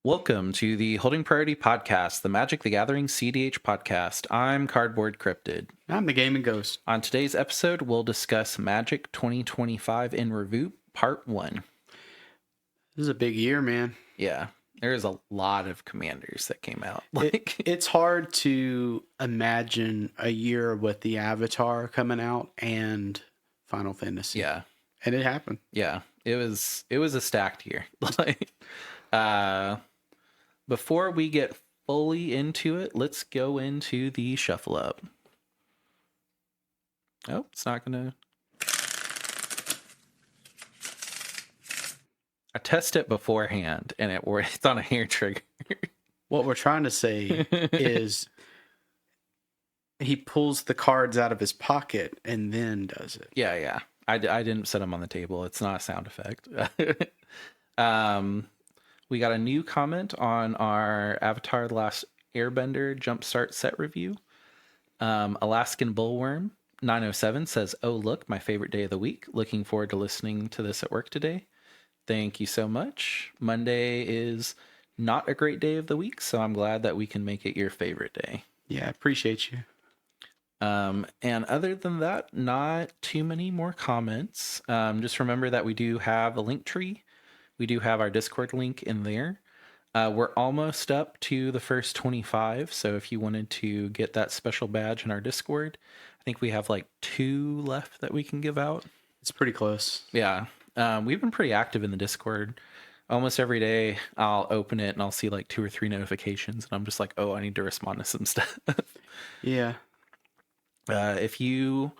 Welcome to the Holding Priority Podcast, the Magic the Gathering CEDH podcast. I'm Cardboard Cryptid. I'm the Gaming Ghost. On today's episode, we'll discuss Magic 2025 in Review, Part 1. This is a big year, man. Yeah, there's a lot of commanders that came out. It's hard to imagine a year with the Avatar coming out and Final Fantasy. Yeah. And it happened. Yeah, it was a stacked year. Before we get fully into it, let's go into the shuffle up. Oh, it's not gonna. I test it beforehand, and it's on a hair trigger. What we're trying to say is he pulls the cards out of his pocket and then does it. Yeah. I didn't set them on the table. It's not a sound effect. We got a new comment on our Avatar The Last Airbender Jumpstart set review. Alaskan Bullworm 907 says, "Oh, look, my favorite day of the week. Looking forward to listening to this at work today." Thank you so much. Monday is not a great day of the week, so I'm glad that we can make it your favorite day. Yeah, I appreciate you. And other than that, not too many more comments. Just remember that we do have a link tree. We do have our Discord link in there. We're almost up to the first 25. So if you wanted to get that special badge in our Discord, I think we have like 2 left that we can give out. It's pretty close. Yeah. We've been pretty active in the Discord. Almost every day I'll open it and I'll see like 2 or 3 notifications. And I'm just like, oh, I need to respond to some stuff. Yeah. If you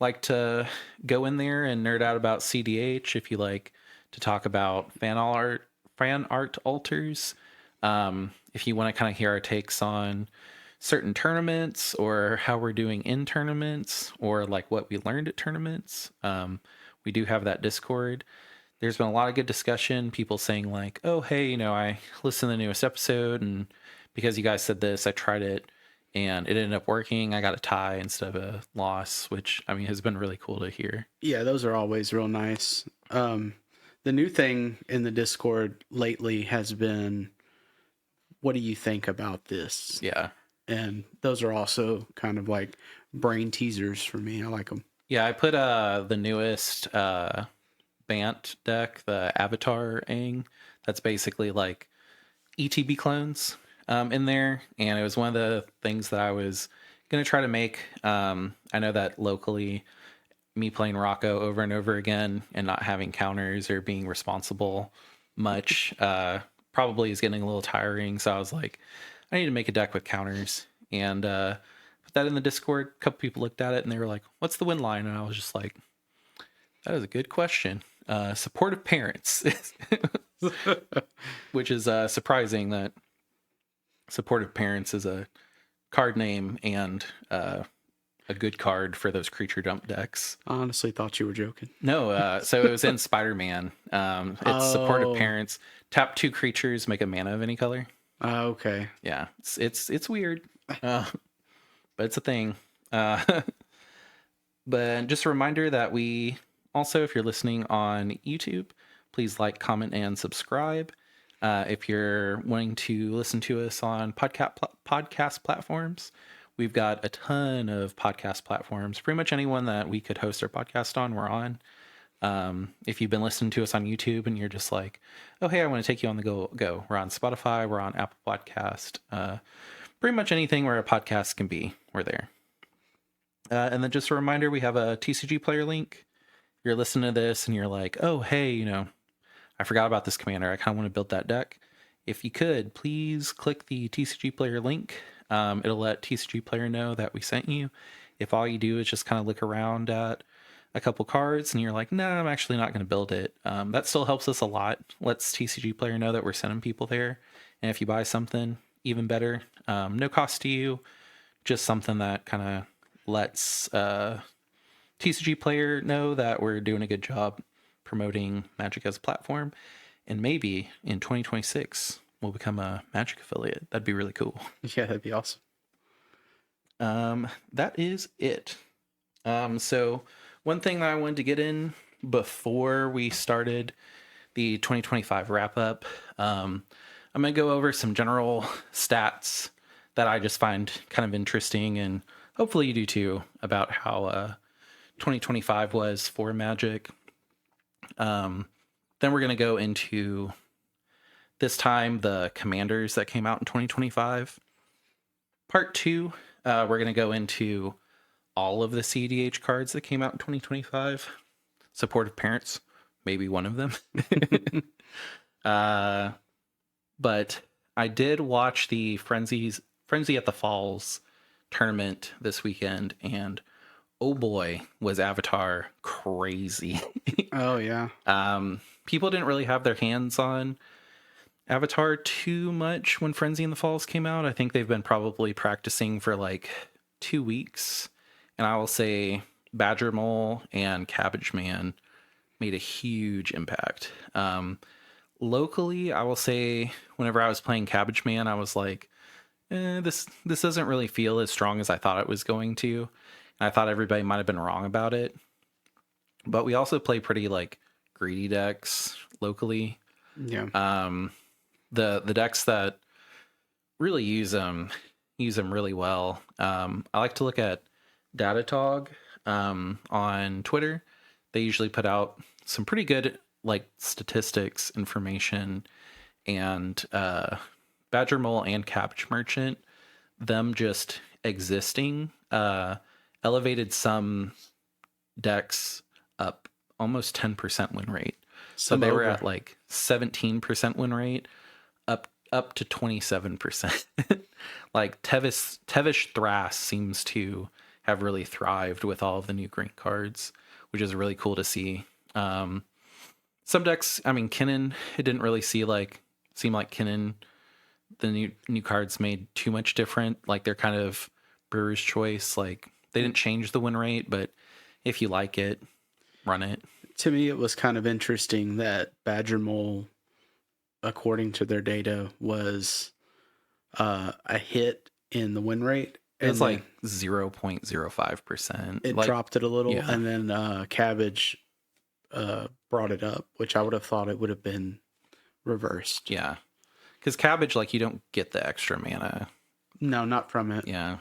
like to go in there and nerd out about CDH, if you like to talk about fan art alters, if you want to kind of hear our takes on certain tournaments or how we're doing in tournaments or like what we learned at tournaments, we do have that Discord. There's been a lot of good discussion, people saying like, oh, hey, I listened to the newest episode and because you guys said this, I tried it and it ended up working. I got a tie instead of a loss, which has been really cool to hear. Yeah, those are always real nice. The new thing in the Discord lately has been, what do you think about this? Yeah. And those are also kind of like brain teasers for me. I like them. Yeah, I put the newest Bant deck, the Avatar Aang. That's basically like ETB clones in there. And it was one of the things that I was going to try to make. I know that locally, me playing Rocco over and over again and not having counters or being responsible much probably is getting a little tiring. So I was like, I need to make a deck with counters and put that in the Discord. A couple people looked at it and they were like, what's the win line? And I was just like, that is a good question. Supportive parents, which is surprising that supportive parents is a card name and a good card for those creature dump decks. I honestly thought you were joking. No, so it was in Spider-Man. It's supportive parents. Tap 2 creatures, make a mana of any color. Okay. Yeah, it's weird, but it's a thing. But just a reminder that we also, if you're listening on YouTube, please like, comment, and subscribe. If you're wanting to listen to us on podcast platforms, we've got a ton of podcast platforms. Pretty much anyone that we could host our podcast on, we're on. If you've been listening to us on YouTube and you're just like, oh, hey, I want to take you on the go. We're on Spotify. We're on Apple Podcast. Pretty much anything where a podcast can be, we're there. And then just a reminder, we have a TCG player link. If you're listening to this and you're like, oh, hey, I forgot about this commander. I kind of want to build that deck. If you could, please click the TCG player link. It'll let TCG player know that we sent you. If all you do is just kind of look around at a couple cards and you're like, no, I'm actually not going to build it. That still helps us a lot. Lets TCG player know that we're sending people there. And if you buy something, even better. No cost to you. Just something that kind of lets TCG player know that we're doing a good job promoting Magic as a platform. And maybe in 2026, we'll become a Magic affiliate. That'd be really cool. Yeah, that'd be awesome. That is it. So one thing that I wanted to get in before we started the 2025 wrap up, I'm going to go over some general stats that I just find kind of interesting, and hopefully you do too, about how 2025 was for Magic. Then we're going to go into this time the commanders that came out in 2025. Part 2, we're going to go into all of the CEDH cards that came out in 2025. Supportive Parents, maybe one of them. But I did watch the Frenzy at the Falls tournament this weekend, and oh boy, was Avatar crazy. Oh yeah. People didn't really have their hands on Avatar too much when Frenzy in the Falls came out. I think they've been probably practicing for like 2 weeks, and I will say Badger Mole and Cabbage Man made a huge impact. Locally, I will say whenever I was playing Cabbage Man, I was like, this doesn't really feel as strong as I thought it was going to. And I thought everybody might have been wrong about it. But we also play pretty like greedy decks locally. Yeah. The decks that really use them really well. I like to look at Datatog on Twitter. They usually put out some pretty good like statistics information, and Badger Mole and Cabbage Merchant, them just existing elevated some decks up almost 10% win rate. So they were at like 17% win rate up to 27%. Like Tevish Thras seems to have really thrived with all of the new green cards, which is really cool to see. Some decks, I mean, Kinnan, it didn't really seem like Kinnan, the new cards made too much different. Like they're kind of brewer's choice. Like they didn't change the win rate, but if you like it, run it. To me, it was kind of interesting that Badger Mole, according to their data, was a hit in the win rate. It was like 0.05%. It like, dropped it a little, yeah. And then Cabbage brought it up, which I would have thought it would have been reversed. Yeah. Because Cabbage, like, you don't get the extra mana. No, not from it. Yeah.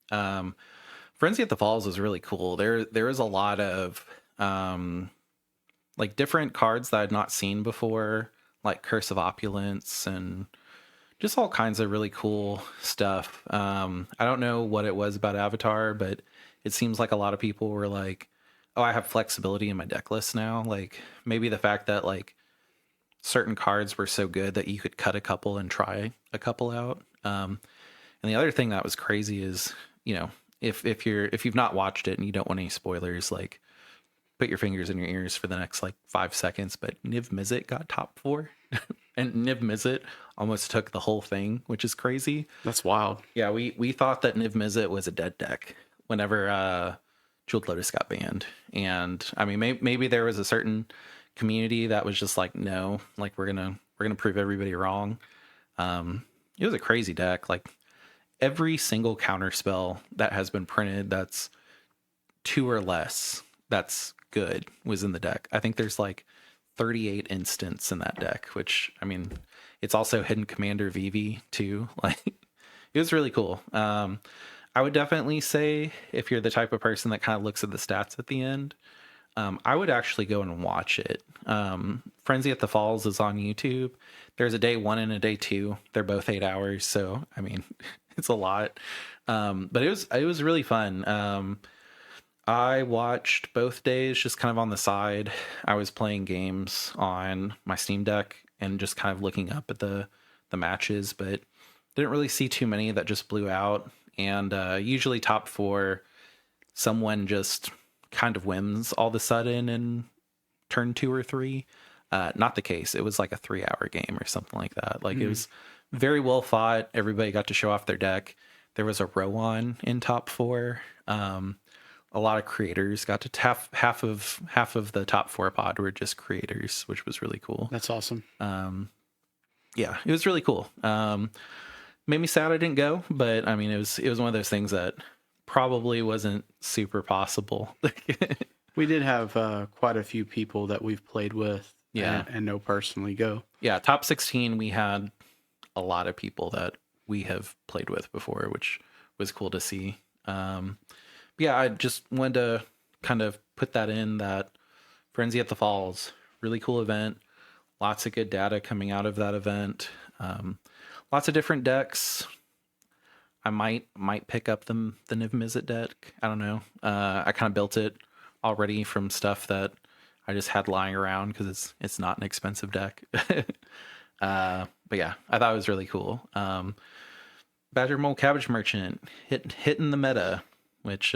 Frenzy at the Falls is really cool. There is a lot of like different cards that I'd not seen before, like Curse of Opulence and just all kinds of really cool stuff. I don't know what it was about Avatar, but it seems like a lot of people were like, oh, I have flexibility in my deck list now. Like maybe the fact that like certain cards were so good that you could cut a couple and try a couple out. And the other thing that was crazy is, you know, if you've not watched it and you don't want any spoilers, like put your fingers in your ears for the next like 5 seconds. But Niv Mizzet got top 4 and Niv Mizzet almost took the whole thing, which is crazy. That's wild. Yeah, we thought that Niv Mizzet was a dead deck whenever Jeweled Lotus got banned. And I mean, maybe there was a certain community that was just like, no, like we're gonna prove everybody wrong. It was a crazy deck. Like every single counter spell that has been printed that's 2 or less that's good was in the deck. I think there's like 38 instants in that deck, which I mean, it's also Hidden Commander VV too. Like it was really cool. I would definitely say if you're the type of person that kind of looks at the stats at the end, I would actually go and watch it. Frenzy at the Falls is on YouTube. There's a day 1 and a day 2. They're both 8 hours. So, I mean, it's a lot. But it was really fun. I watched both days just kind of on the side. I was playing games on my Steam Deck and just kind of looking up at the matches, but didn't really see too many that just blew out. And usually top 4, someone just kind of wins all of a sudden in turn 2 or 3. Not the case. It was like a 3-hour game or something like that. Like It was very well fought. Everybody got to show off their deck. There was a Rowan in top 4. A lot of creators got to half of the top 4 pod were just creators, which was really cool. That's awesome. Yeah, it was really cool. Made me sad I didn't go, but I mean, it was one of those things that probably wasn't super possible. We did have quite a few people that we've played with, Yeah. and know personally go. Yeah, top 16 we had a lot of people that we have played with before, which was cool to see. Yeah, I just wanted to kind of put that in, that Frenzy at the Falls, really cool event. Lots of good data coming out of that event. Lots of different decks. I might pick up the Niv Mizzet deck. I don't know. I kind of built it already from stuff that I just had lying around because it's not an expensive deck. But yeah, I thought it was really cool. Badger Mole Cabbage Merchant hitting the meta, which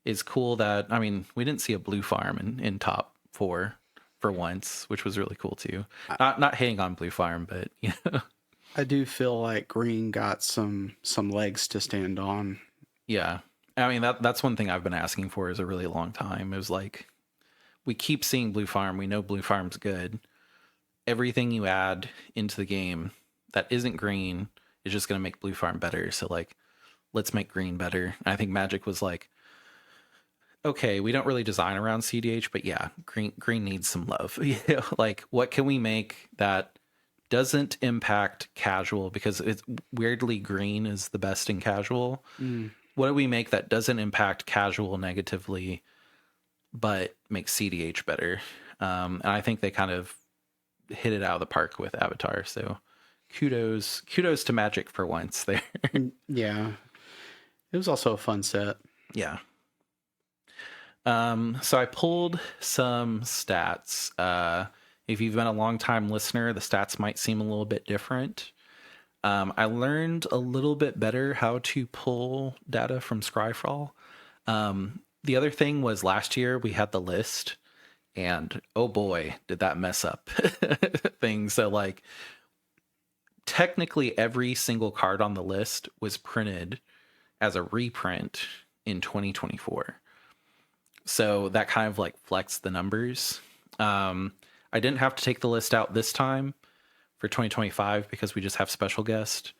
is cool. That, I mean, we didn't see a blue farm in top 4 for once, which was really cool too. Not hating on blue farm, but you know. I do feel like green got some legs to stand on. Yeah. I mean, that's one thing I've been asking for is a really long time. It was like, we keep seeing blue farm. We know blue farm's good. Everything you add into the game that isn't green is just going to make blue farm better. So like, let's make green better. And I think Magic was like, okay, we don't really design around CDH, but yeah, green needs some love. You know, like, what can we make that doesn't impact casual? Because it's weirdly, green is the best in casual. What do we make that doesn't impact casual negatively, but makes CDH better? And I think they kind of hit it out of the park with Avatar. So kudos to Magic for once there. Yeah. It was also a fun set. Yeah. So I pulled some stats. If you've been a long time listener, the stats might seem a little bit different. I learned a little bit better how to pull data from Scryfall. The other thing was, last year we had the list, and oh boy, did that mess up things. So like, technically every single card on the list was printed as a reprint in 2024. So that kind of like flexed the numbers. I didn't have to take the list out this time for 2025 because we just have special guest.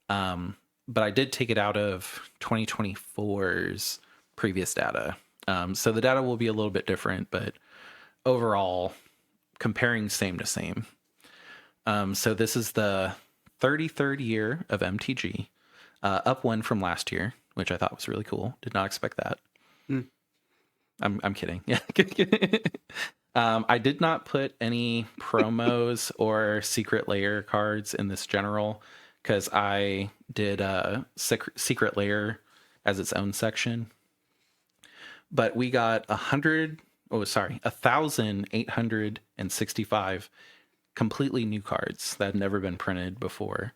But I did take it out of 2024's previous data. So the data will be a little bit different, but overall, comparing same to same. So this is the 33rd year of MTG, up 1 from last year, which I thought was really cool. Did not expect that. I'm kidding. Yeah. I did not put any promos or secret layer cards in this general because I did a secret layer as its own section. But we got 1,865 completely new cards that had never been printed before.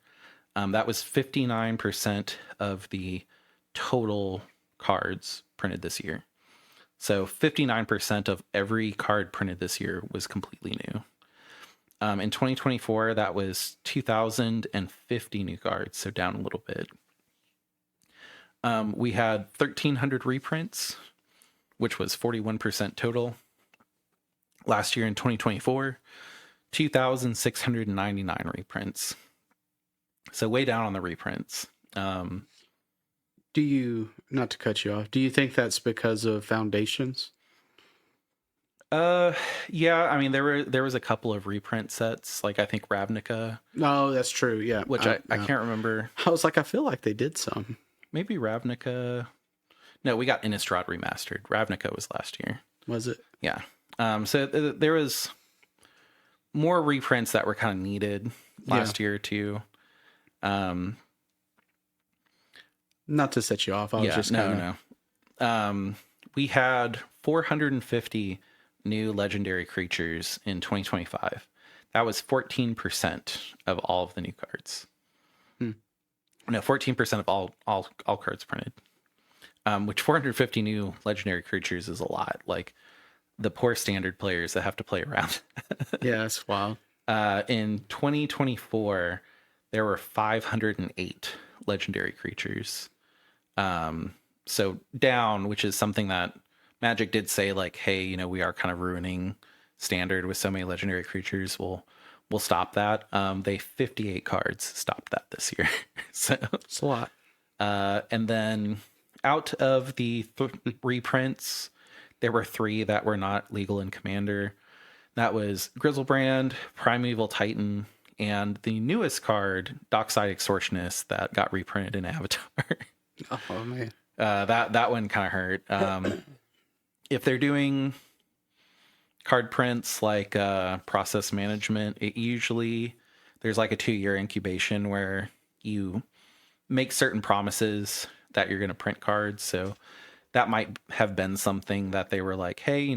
That was 59% of the total cards printed this year. So 59% of every card printed this year was completely new. In 2024, that was 2,050 new cards, so down a little bit. We had 1,300 reprints, which was 41% total. Last year in 2024, 2,699 reprints. So way down on the reprints. Do you, not to cut you off, do you think that's because of foundations? Yeah, I mean, there was a couple of reprint sets, like I think Ravnica. No, that's true. Yeah. Which I can't remember. I was like, I feel like they did some. Maybe Ravnica. No, we got Innistrad remastered. Ravnica was last year. Was it? Yeah. So there was more reprints that were kind of needed last year too. Not to set you off. I was just no. We had 450 new legendary creatures in 2025. That was 14% of all of the new cards. No, 14% of all cards printed. Which 450 new legendary creatures is a lot. Like, the poor standard players that have to play around. Yeah, that's wild. In 2024, there were 508 legendary creatures. So down, which is something that Magic did say, like, hey, you know, we are kind of ruining standard with so many legendary creatures. We'll stop that. They 58 cards stopped that this year. So it's a lot. And then out of the reprints, there were 3 that were not legal in Commander. That was Grizzlebrand, Primeval Titan, and the newest card, Dockside Extortionist, that got reprinted in Avatar. Oh man. That one kind of hurt. If they're doing card prints like process management, it usually there's like a 2-year incubation where you make certain promises that you're going to print cards. So that might have been something that they were like, hey,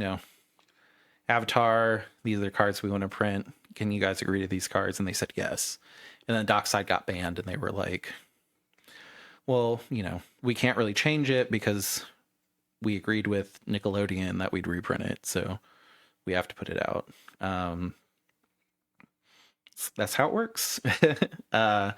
Avatar, these are the cards we want to print. Can you guys agree to these cards? And they said yes. And then Dockside got banned, and they were like, well, we can't really change it because we agreed with Nickelodeon that we'd reprint it. So we have to put it out. That's how it works. And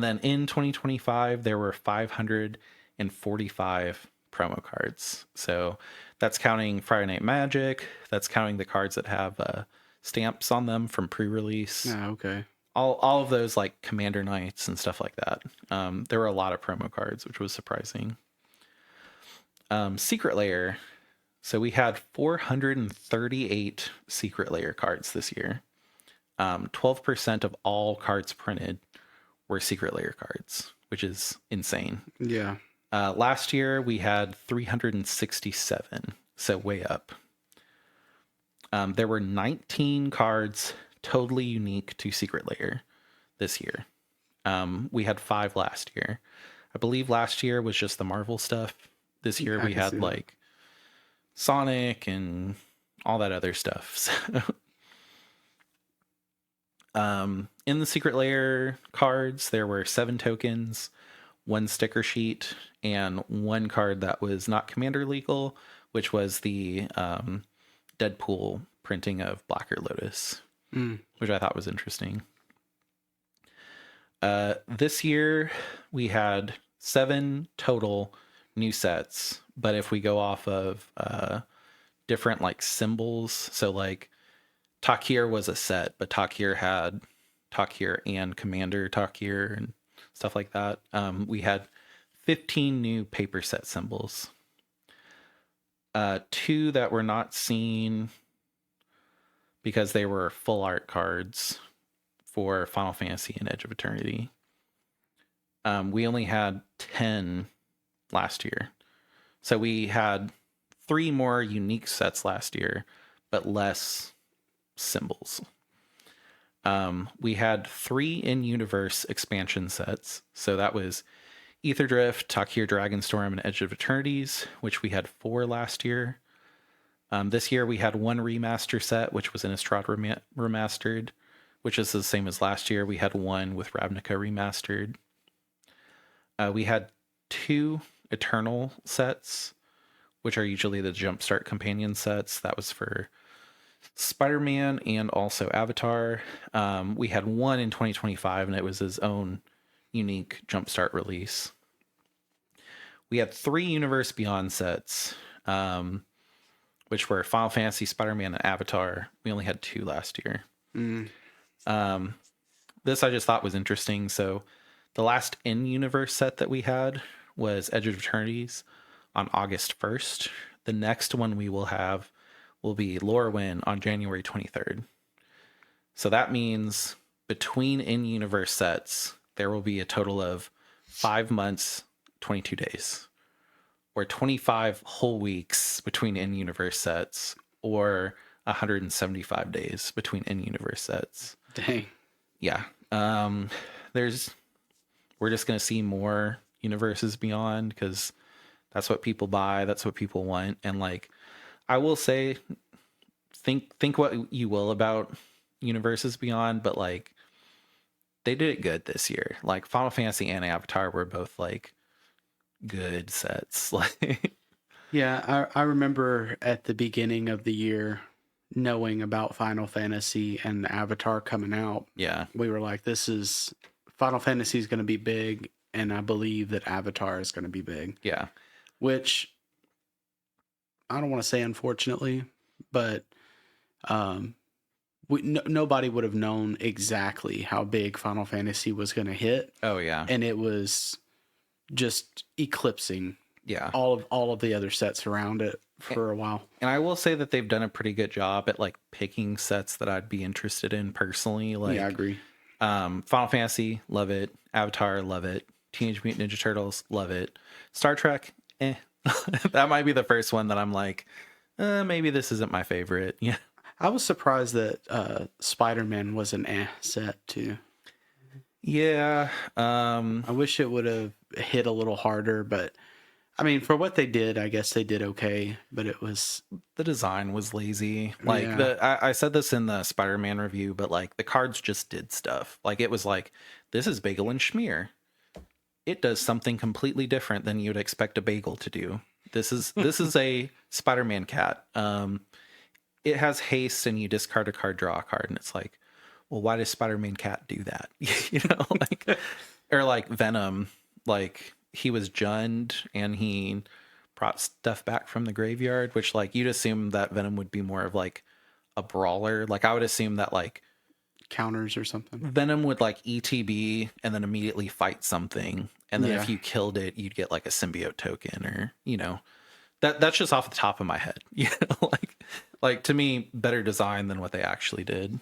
then in 2025, there were 545 promo cards. So that's counting Friday Night Magic. That's counting the cards that have stamps on them from pre-release. Oh, okay. All of those, like Commander Knights and stuff like that. There were a lot of promo cards, which was surprising. Secret Lair. So we had 438 Secret Lair cards this year. 12% of all cards printed were Secret Lair cards, which is insane. Yeah. Last year we had 367, so way up. There were 19 cards totally unique to Secret Lair this year. We had 5 last year. I believe last year was just the Marvel stuff. This year we had like Sonic and all that other stuff. So, in the Secret Lair cards, there were 7 tokens, 1 sticker sheet, and 1 card that was not Commander legal, which was the Deadpool printing of Blacker Lotus, which I thought was interesting. This year, we had 7 total new sets, but if we go off of different like symbols, so like Takir was a set, but Takir had Takir and Commander Takir and stuff like that. We had 15 new paper set symbols. 2 that were not seen because they were full art cards for Final Fantasy and Edge of Eternity. We only had 10 last year. So we had 3 more unique sets last year, but less symbols. We had 3 in-universe expansion sets. So that was Aetherdrift, Takir Dragonstorm, and Edge of Eternities, which we had 4 last year. This year we had 1 remaster set, which was Innistrad remastered, which is the same as last year. We had 1 with Ravnica remastered. We had 2 Eternal sets, which are usually the Jumpstart companion sets. That was for Spider-Man and also Avatar. We had 1 in 2025, and it was his own unique Jumpstart release. We had 3 Universe Beyond sets, which were Final Fantasy, Spider-Man, and Avatar. We only had 2 last year. This I just thought was interesting. So the last in-universe set that we had was Edge of Eternities on August 1st. The next one we will have will be Lorwyn on January 23rd. So that means between in-universe sets, there will be a total of 5 months, 22 days, or 25 whole weeks between in-universe sets, or 175 days between in-universe sets. Dang. Yeah. We're just going to see more universes beyond, because that's what people buy. That's what people want. And like, I will say, think what you will about universes beyond, but like, they did it good this year. Like Final Fantasy and Avatar were both like good sets. Like, Yeah, I remember at the beginning of the year knowing about Final Fantasy and Avatar coming out. yeah, We were like, Final Fantasy is going to be big, and I believe that Avatar is going to be big. yeah, Which I don't want to say unfortunately, but nobody would have known exactly how big Final Fantasy was going to hit. oh yeah, And it was just eclipsing yeah. all of the other sets around it for a while. And I will say that they've done a pretty good job at like picking sets that I'd be interested in personally. Like, Yeah, I agree. Final Fantasy, love it. Avatar, love it. Teenage Mutant Ninja Turtles, love it. Star Trek, eh. That might be the first one that I'm like, maybe this isn't my favorite. Yeah. I was surprised that Spider-Man was an set too. Yeah. I wish it would have hit a little harder, but I mean, for what they did, I guess they did okay. But it was the design was lazy. Like yeah. I said this in the Spider-Man review, but like the cards just did stuff. Like it was like, this is Bagel and Schmear. It does something completely different than you'd expect a bagel to do. This is a Spider-Man cat. It has haste and you discard a card, draw a card, and it's like, well, why does Spider-Man cat do that? You know, like, or like Venom, like he was junned and he brought stuff back from the graveyard, which like you'd assume that Venom would be more of like a brawler. Like I would assume that like Counters or something. Venom would like ETB and then immediately fight something, and then if you killed it, you'd get like a symbiote token, or you know, that's just off the top of my head. You know, like to me, better design than what they actually did.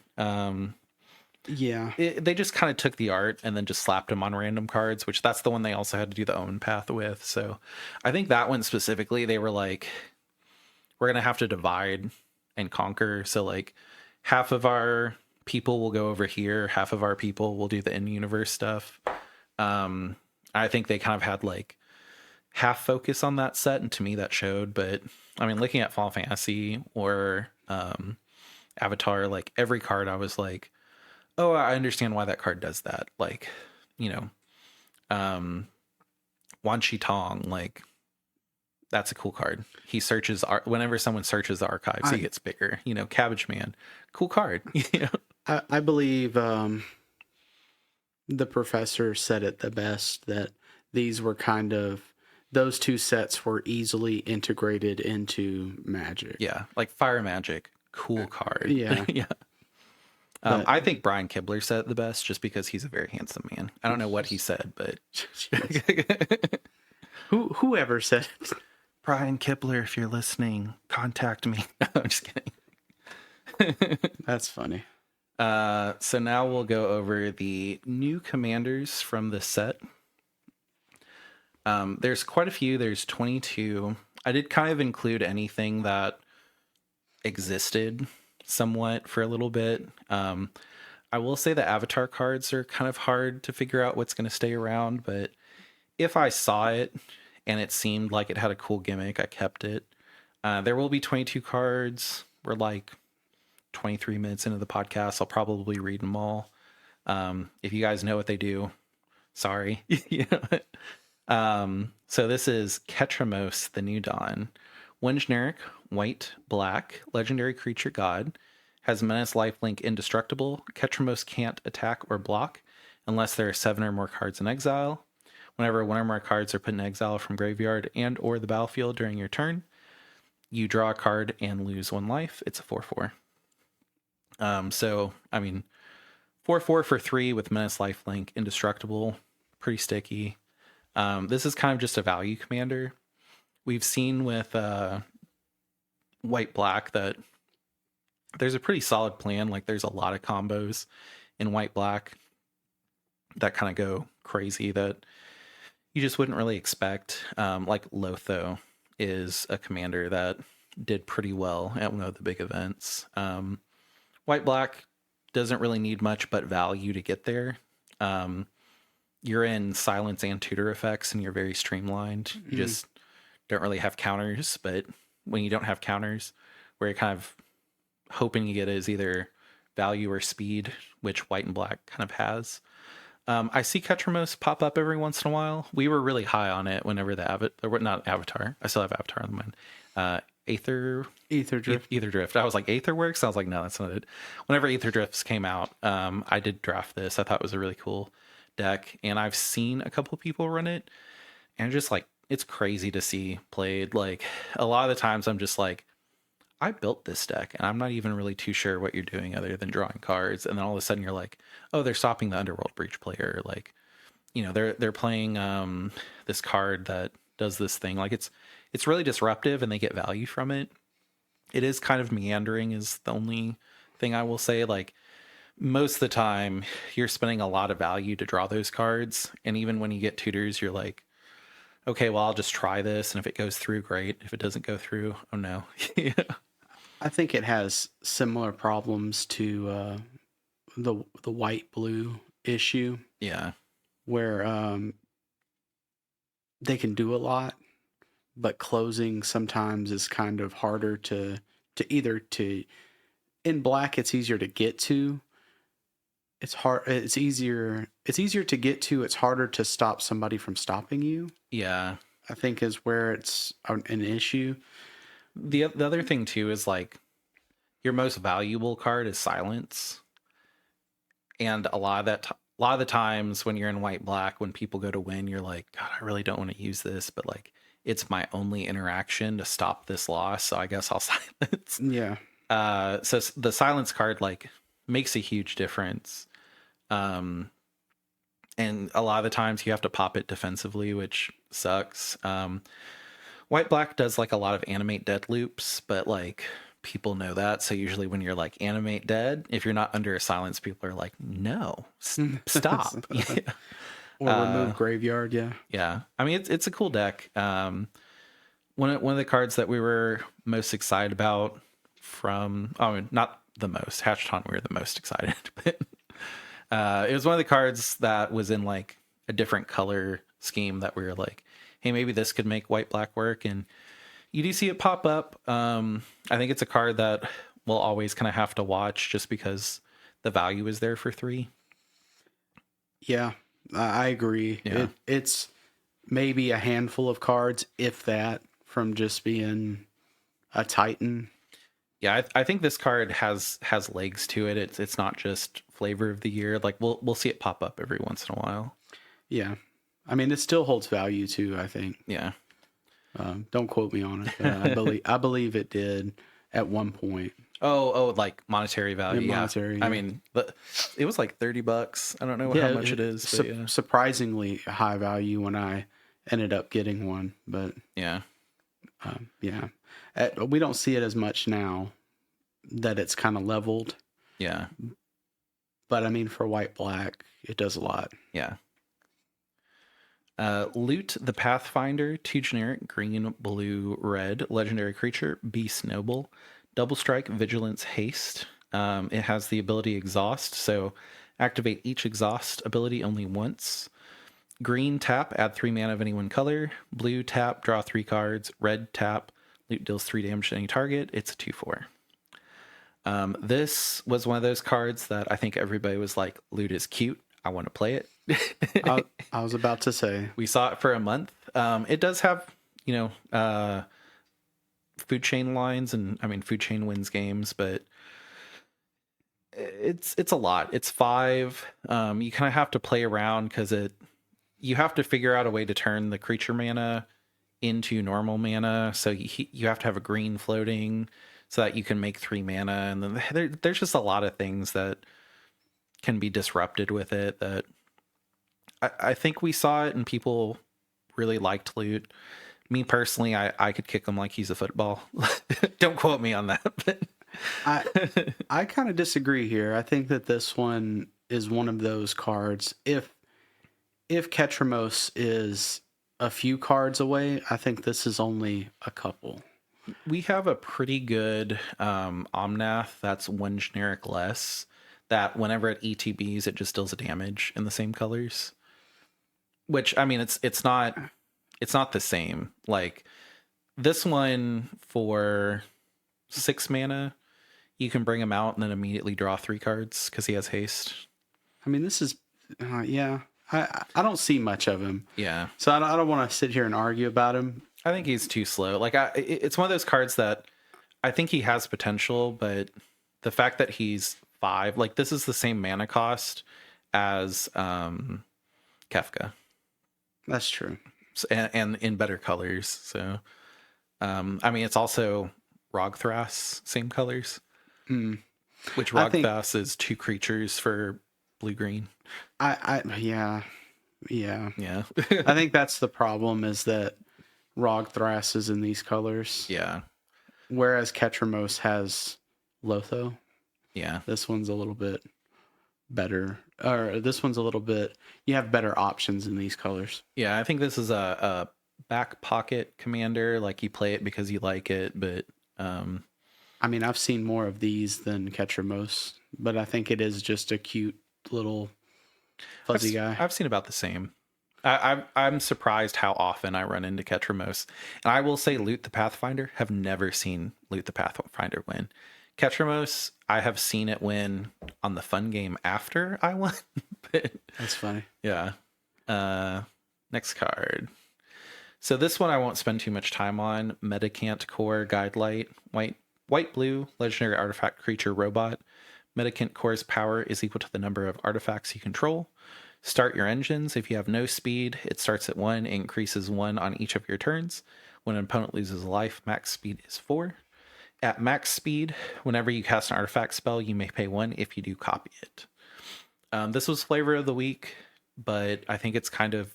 They just kind of took the art and then just slapped them on random cards, which that's the one they also had to do the own path with. So I think that one specifically, they were like, we're gonna have to divide and conquer. So like half of our people will go over here, half of our people will do the in-universe stuff. I think they kind of had like half focus on that set, and to me that showed. But I mean, looking at Final Fantasy or Avatar, like every card I was like, oh, I understand why that card does that. Like, you know, Wan Shi Tong, like that's a cool card. He searches whenever someone searches the archives, he gets bigger. You know, Cabbage Man, cool card. You know? I believe the professor said it the best, that these were kind of, those two sets were easily integrated into Magic. Yeah, like Fire Magic, cool card. Yeah. Yeah. I think Brian Kibler said it the best just because he's a very handsome man. I don't know what he said, but whoever said it. Brian Kibler, if you're listening, contact me. No, I'm just kidding. That's funny. So now we'll go over the new commanders from the set. There's quite a few. There's 22. I did kind of include anything that existed somewhat for a little bit. I will say the Avatar cards are kind of hard to figure out what's going to stay around, but if I saw it and it seemed like it had a cool gimmick, I kept it. There will be 22 cards. We're like 23 minutes into the podcast. I'll probably read them all. If you guys know what they do, sorry. So this is Ketramos, the New Dawn. One generic, white, black, legendary creature god. Has menace, lifelink, indestructible. Ketramos can't attack or block unless there are 7 or more cards in exile. Whenever 1 or more cards are put in exile from graveyard and or the battlefield during your turn, you draw a card and lose 1 life. It's a 4/4. So, I mean, 4/4 for 3 with menace, lifelink, indestructible, pretty sticky. This is kind of just a value commander. We've seen with white-black that there's a pretty solid plan. Like, there's a lot of combos in white-black that kind of go crazy that you just wouldn't really expect. Like Lotho is a commander that did pretty well at one of the big events. White-black doesn't really need much but value to get there. You're in silence and tutor effects and you're very streamlined. You just don't really have counters, but when you don't have counters, where you're kind of hoping you get is either value or speed, which white and black kind of has. I see Ketramos pop up every once in a while. We were really high on it whenever the not Avatar. I still have Avatar on the mind. Aether Drift. I was like, Aether works? I was like, no, that's not it. Whenever Aether Drifts came out, I did draft this. I thought it was a really cool deck, and I've seen a couple people run it, and just like, it's crazy to see played. Like, a lot of the times I'm just like, I built this deck and I'm not even really too sure what you're doing other than drawing cards. And then all of a sudden you're like, oh, they're stopping the Underworld Breach player. Like, you know, they're playing this card that does this thing. Like, it's really disruptive and they get value from it. It is kind of meandering is the only thing I will say. Like, most of the time you're spending a lot of value to draw those cards. And even when you get tutors, you're like, okay, well, I'll just try this. And if it goes through, great. If it doesn't go through, oh no. Yeah. I think it has similar problems to the white blue issue, Yeah. where they can do a lot, but closing sometimes is kind of harder to in black. It's easier to get to. It's hard. It's easier. It's easier to get to. It's harder to stop somebody from stopping you. Yeah. I think is where it's an issue. The other thing too is like your most valuable card is silence. And a lot of the times when you're in white black, when people go to win, you're like, God, I really don't want to use this, but like it's my only interaction to stop this loss, so I guess I'll silence. Yeah. So the silence card like makes a huge difference. And a lot of the times you have to pop it defensively, which sucks. White black does like a lot of animate dead loops, but like people know that. So usually when you're like animate dead, if you're not under a silence, people are like, no, stop. Yeah. Or remove graveyard. Yeah. Yeah. I mean, it's a cool deck. One of the cards that we were most excited about from, I mean, not the most, Hatchathon, we were the most excited, but it was one of the cards that was in like a different color scheme that we were like, hey, maybe this could make white black work. And you do see it pop up. I think it's a card that we'll always kind of have to watch just because the value is there for 3. Yeah, I agree. Yeah. It's maybe a handful of cards, if that, from just being a Titan. Yeah, I think this card has legs to it. It's not just flavor of the year. Like we'll see it pop up every once in a while. Yeah, I mean, it still holds value too, I think. Yeah. Don't quote me on it, but I believe it did at one point. Oh, like monetary value. Yeah, monetary, I yeah. mean, but it was like $30. I don't know how much it is. But yeah. Surprisingly high value when I ended up getting one, but Yeah. yeah, we don't see it as much now that it's kind of leveled. Yeah. But I mean, for white black, it does a lot. Yeah. Loot the Pathfinder, 2 generic, green, blue, red, legendary creature, Beast Noble, double strike, vigilance, haste. It has the ability exhaust, so activate each exhaust ability only once. Green, tap, add 3 mana of any one color. Blue, tap, draw 3 cards. Red, tap, loot deals 3 damage to any target. It's a 2/4. This was one of those cards that I think everybody was like, loot is cute, I want to play it. I was about to say. We saw it for a month. It does have, food chain lines, and I mean, food chain wins games, but it's a lot. It's 5. You kind of have to play around because you have to figure out a way to turn the creature mana into normal mana. So you have to have a green floating so that you can make 3 mana. And then there's just a lot of things that can be disrupted with it that I think we saw it and people really liked loot. Me personally, I could kick him like he's a football. Don't quote me on that. But I kind of disagree here. I think that this one is one of those cards. If Ketramos is a few cards away, I think this is only a couple. We have a pretty good Omnath that's 1 generic less, that whenever it ETBs, it just deals a damage in the same colors. Which, I mean, it's not the same. Like this one for 6 mana, you can bring him out and then immediately draw 3 cards because he has haste. I mean, this is yeah. I don't see much of him. Yeah. So I don't want to sit here and argue about him. I think he's too slow. Like it's one of those cards that I think he has potential, but the fact that he's 5, like this is the same mana cost as Kefka. That's true. And in better colors. So, I mean, it's also Rogthras, same colors. Which Rogthras is 2 creatures for blue-green. Yeah. I think that's the problem, is that Rogthras is in these colors. Yeah. Whereas Ketramos has Lotho. Yeah. This one's a little bit better, or this one's a little bit. You have better options in these colors. Yeah, I think this is a back pocket commander. Like you play it because you like it, but I mean, I've seen more of these than Ketramos, but I think it is just a cute little fuzzy guy. I've seen about the same. I'm surprised how often I run into Ketramos. And I will say Loot the Pathfinder, have never seen Loot the Pathfinder win. Ketramos, I have seen it win on the fun game after I won. But That's funny. yeah. Next card. So this one I won't spend too much time on. Medicant Core Guidelight, white blue, legendary artifact creature robot. Medicant Core's power is equal to the number of artifacts you control. Start your engines. If you have no speed, it starts at 1 and increases 1 on each of your turns. When an opponent loses a life, max speed is 4. At max speed, whenever you cast an artifact spell, you may pay 1 if you do copy it. This was flavor of the week, but I think it's kind of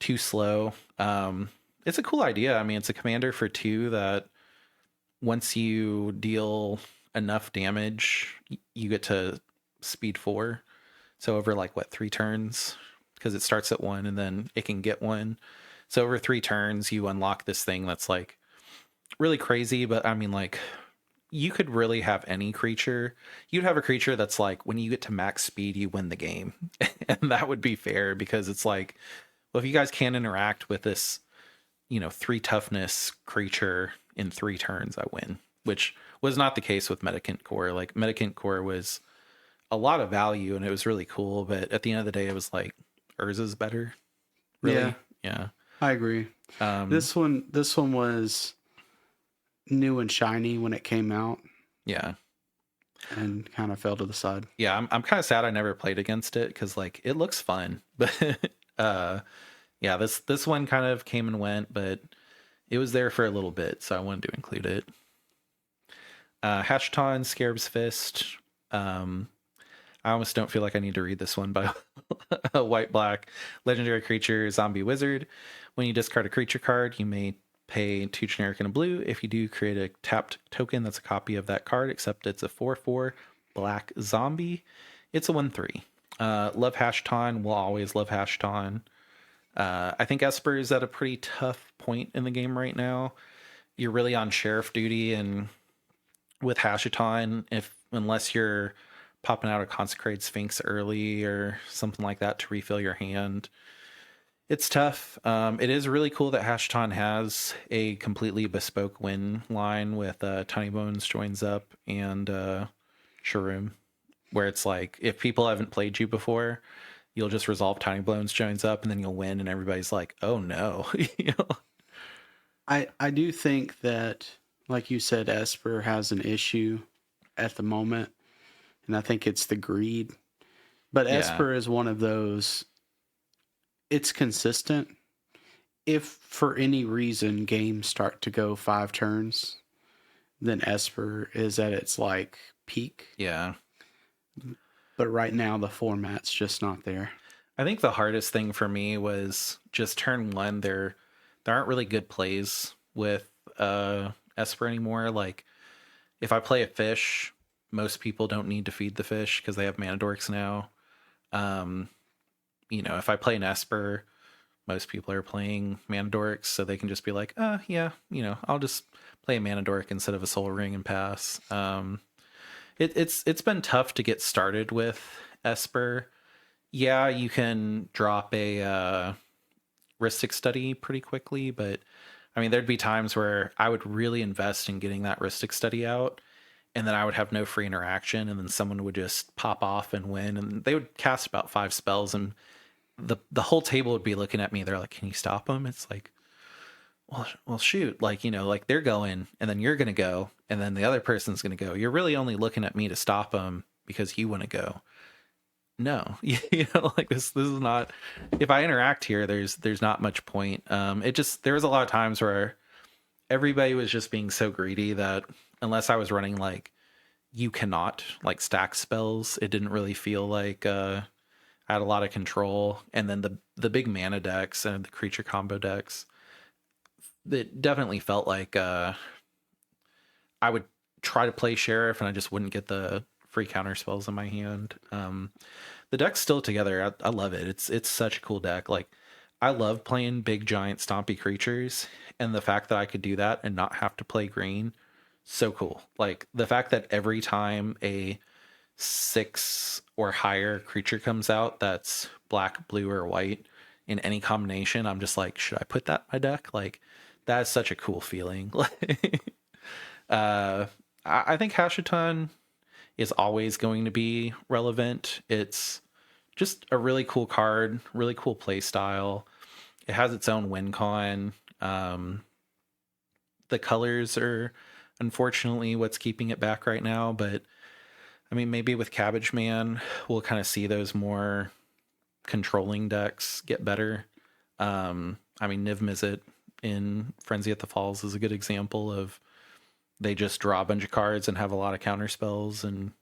too slow. It's a cool idea. I mean, it's a commander for 2 that once you deal enough damage, you get to speed 4. So over 3 turns, because it starts at 1 and then it can get 1. So over 3 turns, you unlock this thing that's really crazy. But I mean, you could really have any creature. You'd have a creature that's when you get to max speed, you win the game. And that would be fair, because it's well, if you guys can't interact with this, 3 toughness creature in 3 turns, I win. Which was not the case with Medicant Core. Medicant Core was a lot of value and it was really cool, but at the end of the day, it was Urza's better. Really? Yeah. I agree. This one was new and shiny when it came out. Yeah. And kind of fell to the side. Yeah, I'm kind of sad I never played against it, because it looks fun. But yeah, this one kind of came and went, but it was there for a little bit, so I wanted to include it. Hashaton, Scarab's Fist. I almost don't feel like I need to read this one, but a white-black legendary creature zombie wizard. When you discard a creature card, you may pay 2 generic and a blue. If you do, create a tapped token that's a copy of that card, except it's a 4/4 black zombie. It's a 1/3. Love Hashaton. Will always love Hashaton. I think Esper is at a pretty tough point in the game right now. You're really on sheriff duty, and with Hashaton, unless you're popping out a Consecrated Sphinx early or something like that to refill your hand, it's tough. It is really cool that Hashaton has a completely bespoke win line with Tiny Bones joins up and Sharoom, where it's if people haven't played you before, you'll just resolve Tiny Bones joins up and then you'll win, and everybody's like, oh no. I do think that, like you said, Esper has an issue at the moment, and I think it's the greed. But Yeah. Esper is one of those, it's consistent. If for any reason games start to go 5 turns, then Esper is at its peak. Yeah. But right now the format's just not there. I think the hardest thing for me was just turn 1. There aren't really good plays with Esper anymore. If I play a fish, most people don't need to feed the fish because they have mana dorks now. If I play an Esper, most people are playing mana dorks, so they can just be yeah, I'll just play a mana dork instead of a soul ring and pass. It's been tough to get started with Esper. Yeah, you can drop a Rhystic Study pretty quickly, but I mean, there'd be times where I would really invest in getting that Rhystic Study out, and then I would have no free interaction, and then someone would just pop off and win, and they would cast about 5 spells, and the whole table would be looking at me. They're like, can you stop them? It's well, shoot. They're going, and then you're going to go, and then the other person's going to go. You're really only looking at me to stop them because you want to go. No, this is not, if I interact here, there's not much point. There was a lot of times where everybody was just being so greedy that unless I was running you cannot stack spells, it didn't really feel like I had a lot of control. And then the big mana decks and the creature combo decks, it definitely felt like I would try to play sheriff and I just wouldn't get the free counter spells in my hand. The deck's still together. I love it. It's such a cool deck. Like, I love playing big giant stompy creatures, and the fact that I could do that and not have to play green, so cool. Like, the fact that every time a 6 or higher creature comes out that's black, blue, or white in any combination, I'm just like, should I put that in my deck? Like, that's such a cool feeling. I think Hashaton is always going to be relevant. It's just a really cool card, really cool play style. It has its own win con. The colors are unfortunately what's keeping it back right now, but I mean, maybe with Cabbage Man, we'll kind of see those more controlling decks get better. I mean, Niv Mizzet in Frenzy at the Falls is a good example of they just draw a bunch of cards and have a lot of counter spells, and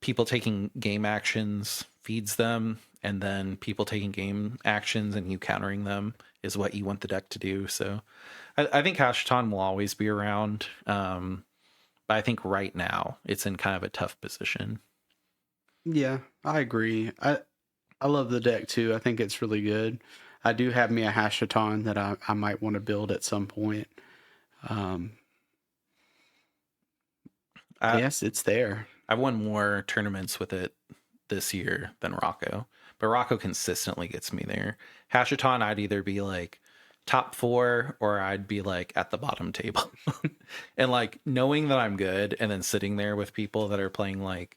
people taking game actions feeds them, and then people taking game actions and you countering them is what you want the deck to do. So I think Hashaton will always be around. But I think right now it's in kind of a tough position. Yeah, I agree. I love the deck too. I think it's really good. I do have me a Hashaton that I might want to build at some point. Yes, it's there. I've won more tournaments with it this year than Rocco, but Rocco consistently gets me there. Hashaton, I'd either be like top 4 or I'd be like at the bottom table. And like knowing that I'm good and then sitting there with people that are playing like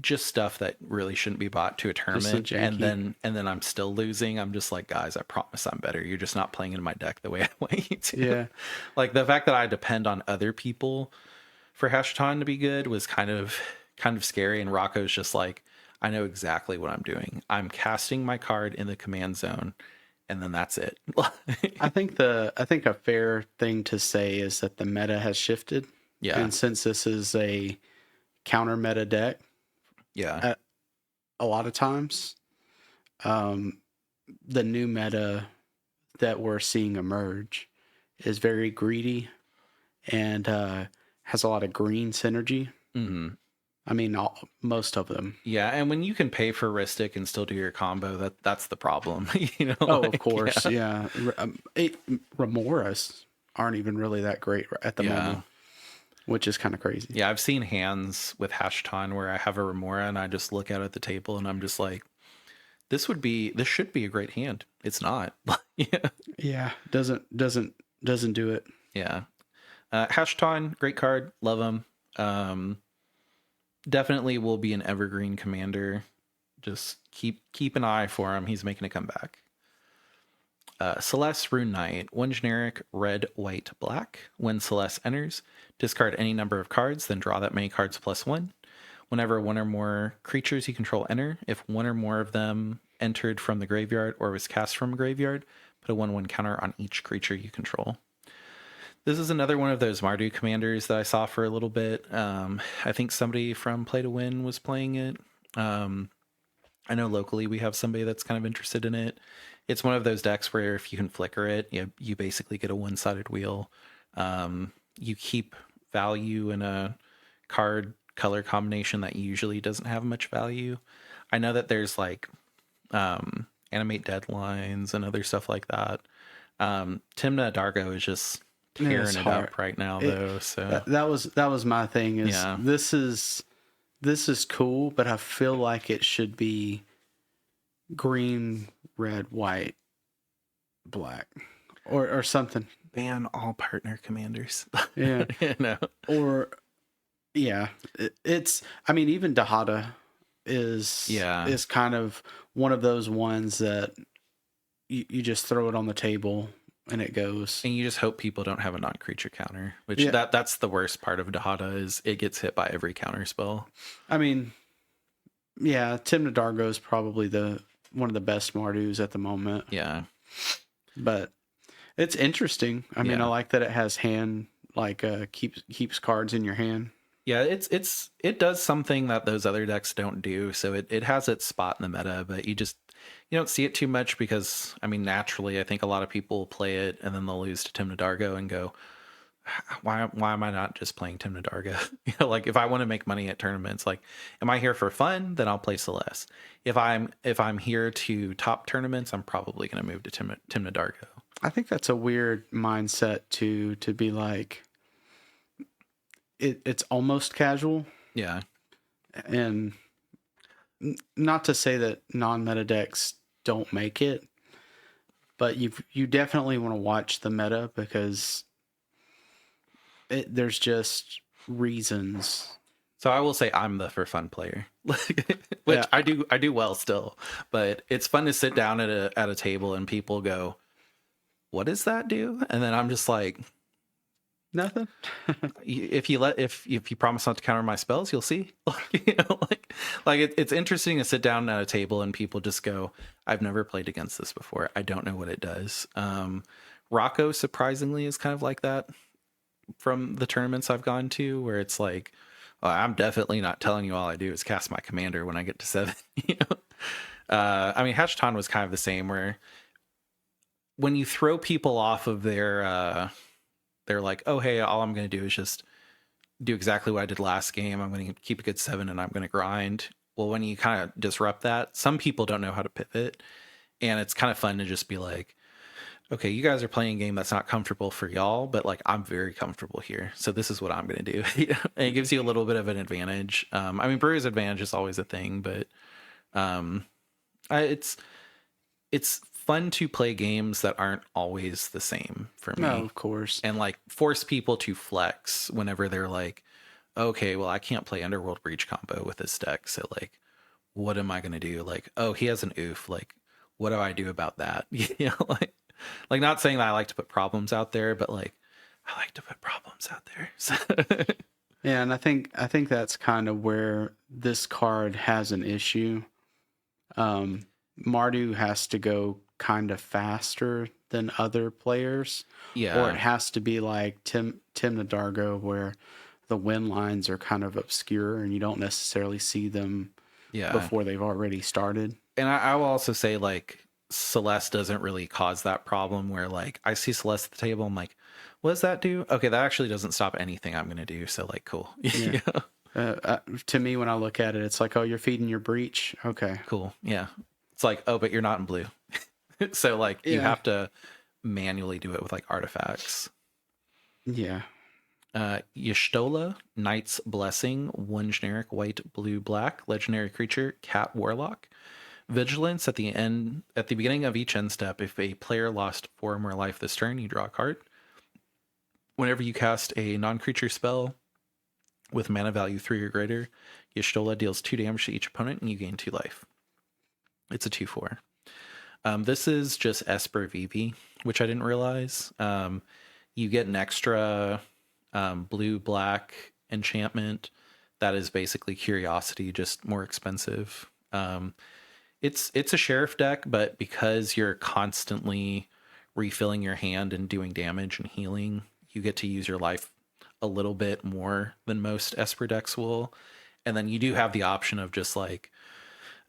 just stuff that really shouldn't be bought to a tournament, and then I'm still losing. I'm just like, guys, I promise I'm better. You're just not playing in my deck the way I want you to. Yeah. Like the fact that I depend on other people for Hashaton to be good was kind of scary. And Rocco's just like, I know exactly what I'm doing. I'm casting my card in the command zone, and then that's it. I think a fair thing to say is that the meta has shifted. Yeah. And since this is a counter meta deck, yeah, a lot of times, the new meta that we're seeing emerge is very greedy and has a lot of green synergy. Mm-hmm. I mean, most of them. Yeah, and when you can pay for Ristic and still do your combo, that's the problem. Oh, of course, yeah. Remoras aren't even really that great at the moment, which is kind of crazy. Yeah, I've seen hands with Hashaton where I have a Remora and I just look out at the table and I'm just like, this should be a great hand. It's not. Yeah, doesn't do it. Yeah. Hashaton, great card, love him. Definitely will be an evergreen commander. Just keep an eye for him. He's making a comeback. Celeste Rune Knight, 1 generic, red, white, black. When Celeste enters, discard any number of cards, then draw that many cards +1. Whenever one or more creatures you control enter, if one or more of them entered from the graveyard or was cast from a graveyard, put a 1/1 counter on each creature you control. This is another one of those Mardu commanders that I saw for a little bit. I think somebody from Play to Win was playing it. I know locally we have somebody that's kind of interested in it. It's one of those decks where if you can flicker it, you basically get a one-sided wheel. You keep value in a card color combination that usually doesn't have much value. I know that there's like animate deadlines and other stuff like that. Timna Dargo is just tearing it up right now, though. So that was my thing. This is cool, but I feel like it should be green, red, white, black, or something. Ban all partner commanders. Yeah, or yeah, it's. I mean, even Dahada is kind of one of those ones that you just throw it on the table and it goes. And you just hope people don't have a non-creature counter, which that's the worst part of Dahada is it gets hit by every counter spell. I mean, yeah, Timna Dargo is probably one of the best Mardus at the moment. Yeah. But it's interesting. I mean, I like that it has hand, like keeps cards in your hand. Yeah, it does something that those other decks don't do. So it has its spot in the meta, but you don't see it too much because, I mean, naturally, I think a lot of people play it and then they'll lose to Timna Dargo and go, why am I not just playing Timna Darga? You know, like if I want to make money at tournaments, like am I here for fun? Then I'll play Celeste. If I'm here to top tournaments, I'm probably going to move to Timna Dargo. I think that's a weird mindset to be like it's almost casual. Yeah. And not to say that non-meta decks don't make it, but you definitely want to watch the meta because there's just reasons. So I will say I'm the for fun player, which Yeah. I do well still, but it's fun to sit down at a table and people go, "What does that do?" And then I'm just like, Nothing. if you promise not to counter my spells, you'll see. You know, it's interesting to sit down at a table and people just go, "I've never played against this before. I don't know what it does." Rocco surprisingly is kind of like that from the tournaments I've gone to, where it's like, I'm definitely not telling you all I do is cast my commander when I get to 7. You know? I mean, Hatchton was kind of the same, where when you throw people off of their they're like, oh, hey, all I'm going to do is just do exactly what I did last game. I'm going to keep a good 7 and I'm going to grind. Well, when you kind of disrupt that, some people don't know how to pivot. And it's kind of fun to just be like, okay, you guys are playing a game that's not comfortable for y'all, but like I'm very comfortable here. So this is what I'm going to do. And it gives you a little bit of an advantage. I mean, Brewer's advantage is always a thing, but it's fun to play games that aren't always the same for me. No, of course. And like force people to flex whenever they're like, okay, well, I can't play Underworld Breach combo with this deck. So like, what am I going to do? Like, oh, he has an oof. Like, what do I do about that? You know, like not saying that I like to put problems out there, but like I like to put problems out there. So Yeah, and I think that's kind of where this card has an issue. Mardu has to go kind of faster than other players. yeah. Or it has to be like Tim Nadargo, where the win lines are kind of obscure and you don't necessarily see them before they've already started. And I will also say, like, Celeste doesn't really cause that problem where, like, I see Celeste at the table, I'm like, what does that do? Okay, that actually doesn't stop anything I'm going to do. So, like, cool. Yeah. To me, when I look at it, it's like, oh, you're feeding your breach. Okay. Cool. Yeah. It's like, oh, but you're not in blue. So, like, you have to manually do it with, like, artifacts. Yeah. Y'shtola, Knight's Blessing, 1 generic, white, blue, black, legendary creature, cat, warlock. Vigilance at the beginning of each end step. If a player lost 4 or more life this turn, you draw a card. Whenever you cast a non-creature spell with mana value 3 or greater, Y'shtola deals 2 damage to each opponent and you gain 2 life. It's a 2/4. This is just Esper VV, which I didn't realize. You get an extra blue-black enchantment that is basically Curiosity, just more expensive. It's a sheriff deck, but because you're constantly refilling your hand and doing damage and healing, you get to use your life a little bit more than most Esper decks will. And then you do have the option of just like,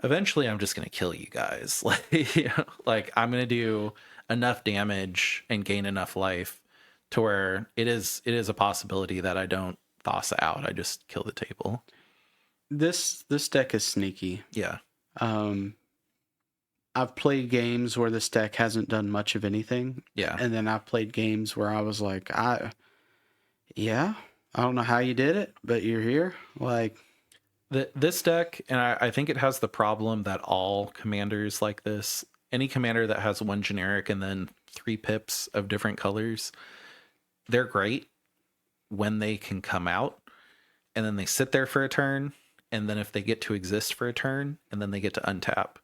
eventually I'm just going to kill you guys. Like, you know, like I'm going to do enough damage and gain enough life to where it is a possibility that I don't Thassa out. I just kill the table. This deck is sneaky. Yeah. I've played games where this deck hasn't done much of anything. Yeah. And then I've played games where I was like, I don't know how you did it, but you're here. Like this deck, and I think it has the problem that all commanders like this, any commander that has 1 generic and then 3 pips of different colors, they're great when they can come out and then they sit there for a turn. And then if they get to exist for a turn and then they get to untap,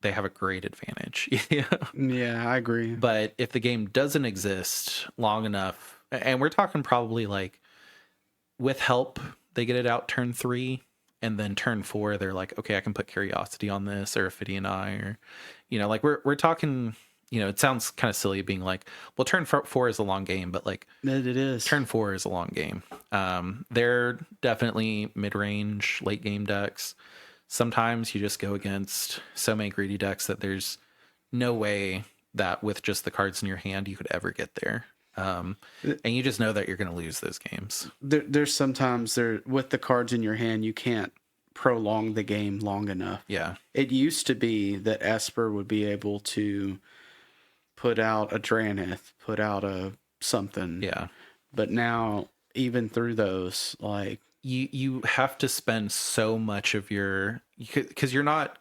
they have a great advantage. Yeah, I agree. But if the game doesn't exist long enough, and we're talking probably like with help, they get it out turn 3, and then turn 4, they're like, okay, I can put Curiosity on this or Ophidian Eye, or, you know, like we're talking, you know, it sounds kind of silly being like, well, turn 4 is a long game, but like it is. Turn 4 is a long game. They're definitely mid-range, late game decks. Sometimes you just go against so many greedy decks that there's no way that with just the cards in your hand you could ever get there. And you just know that you're going to lose those games. There's sometimes with the cards in your hand, you can't prolong the game long enough. Yeah. It used to be that Esper would be able to put out a Dranith, put out a something. Yeah. But now, even through those, like... You have to spend so much of your... Because you're not...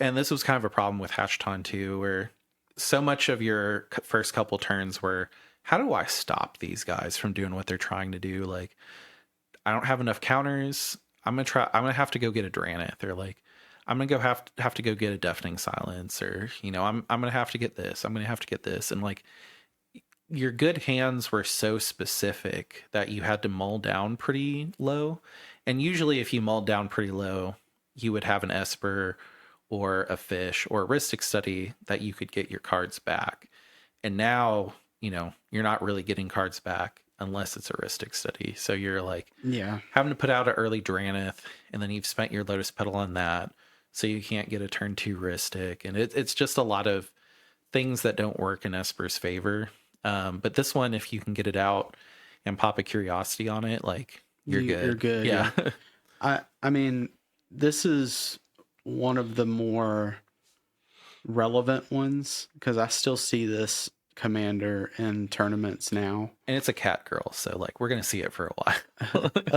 And this was kind of a problem with Hatchton too, where so much of your first couple turns were, how do I stop these guys from doing what they're trying to do? Like, I don't have enough counters. I'm gonna have to go get a Dranith, or like, I'm gonna have to go get a Deafening Silence, or I'm gonna have to get this. I'm gonna have to get this, and like, your good hands were so specific that you had to mull down pretty low. And usually, if you mulled down pretty low, you would have an Esper or a Fish or a Rhystic Study that you could get your cards back. And now, you're not really getting cards back unless it's a Rhystic Study. So you're like, having to put out an early Dranith, and then you've spent your Lotus Petal on that, so you can't get a turn 2 Rhystic. And it's just a lot of things that don't work in Esper's favor. But this one, if you can get it out and pop a Curiosity on it, like, you're good. You're good. Yeah. I mean, this is one of the more relevant ones, because I still see this commander in tournaments now. And it's a cat girl, so like, we're gonna see it for a while.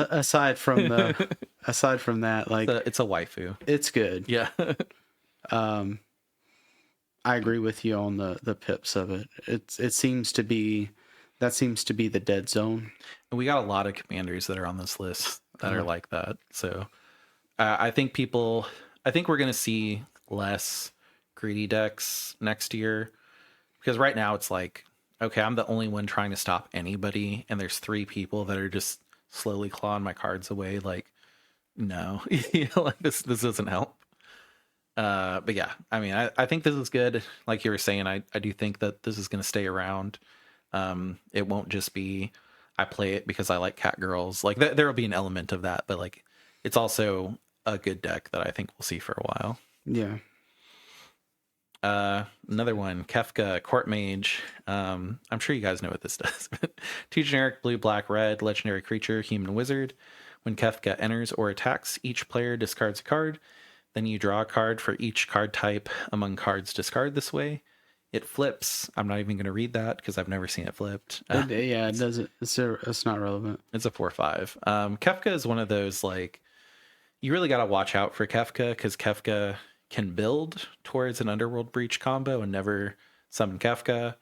aside from that, like, it's a waifu. It's good. Yeah. I agree with you on the pips of it. It seems to be the dead zone. And we got a lot of commanders that are on this list that are like that. So I think we're going to see less greedy decks next year, because right now it's like, okay, I'm the only one trying to stop anybody, and there's 3 people that are just slowly clawing my cards away. Like, no, like this doesn't help. But yeah, I mean, I think this is good. Like you were saying, I do think that this is going to stay around. It won't just be, I play it because I like cat girls. Like there will be an element of that, but like, it's also a good deck that I think we'll see for a while. Yeah. Another one, Kefka, Court Mage. I'm sure you guys know what this does. 2 generic blue, black, red, legendary creature, human wizard. When Kefka enters or attacks, each player discards a card. Then you draw a card for each card type among cards discarded this way. It flips. I'm not even going to read that because I've never seen it flipped. It doesn't. It's not relevant. It's a 4/5. Kefka is one of those, like, you really got to watch out for Kefka, because Kefka can build towards an Underworld Breach combo and never summon Kefka,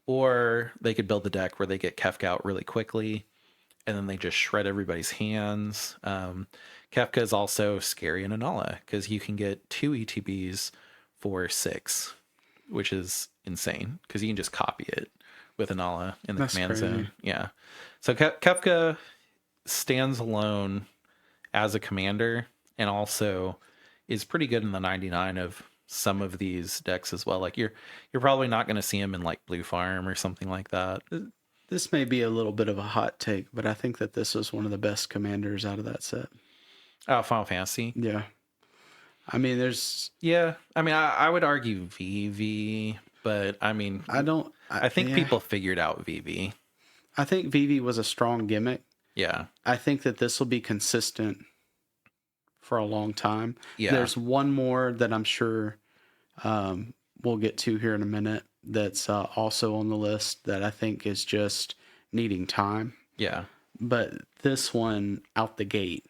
or they could build the deck where they get Kefka out really quickly and then they just shred everybody's hands. Kefka is also scary in Anala because you can get 2 ETBs for 6, which is insane because you can just copy it with Anala in the command zone. Yeah. So Kefka stands alone as a commander, and also is pretty good in the 99 of some of these decks as well. Like you're probably not going to see him in like Blue Farm or something like that. This may be a little bit of a hot take, but I think that this was one of the best commanders out of that set. Oh, Final Fantasy. Yeah. I mean, there's... Yeah. I mean, I would argue VV, but I mean... I think people figured out VV. I think VV was a strong gimmick. Yeah. I think that this will be consistent for a long time. Yeah. There's one more that I'm sure we'll get to here in a minute that's also on the list that I think is just needing time. Yeah. But this one out the gate,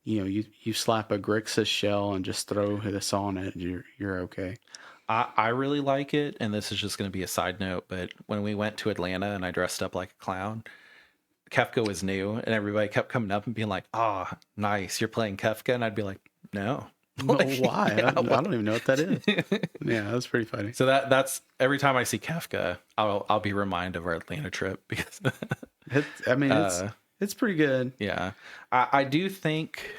you slap a Grixis shell and just throw this on it, you're okay. I really like it, and this is just going to be a side note, but when we went to Atlanta and I dressed up like a clown, Kefka was new, and everybody kept coming up and being like, "Oh, nice, you're playing Kefka," and I'd be like, "No." Like, why? Yeah, I don't even know what that is. Yeah, that's pretty funny. So that's every time I see Kefka, I'll be reminded of our Atlanta trip because it's pretty good. Yeah, I do think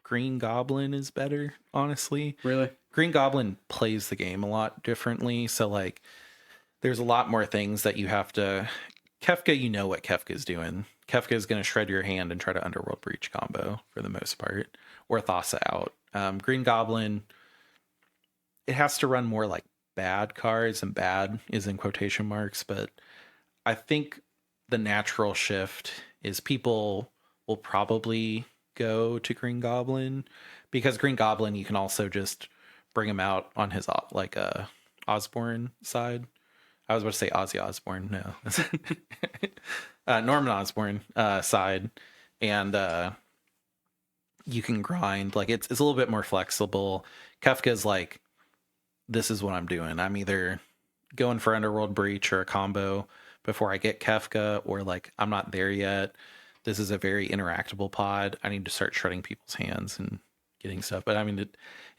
Green Goblin is better, honestly. Really? Green Goblin plays the game a lot differently, so like there's a lot more things that you have to... Kefka, you know what Kefka is doing. Kefka is going to shred your hand and try to Underworld Breach combo for the most part, or Thassa out. Green Goblin, it has to run more like bad cards, and bad is in quotation marks, but I think the natural shift is people will probably go to Green Goblin, because Green Goblin, you can also just bring him out on his like Osborne side. I was about to say Ozzy Osbourne. No, Norman Osborn side, and you can grind. Like it's a little bit more flexible. Kefka's like, this is what I'm doing. I'm either going for Underworld Breach or a combo before I get Kefka, or like I'm not there yet. This is a very interactable pod. I need to start shredding people's hands and getting stuff. But I mean,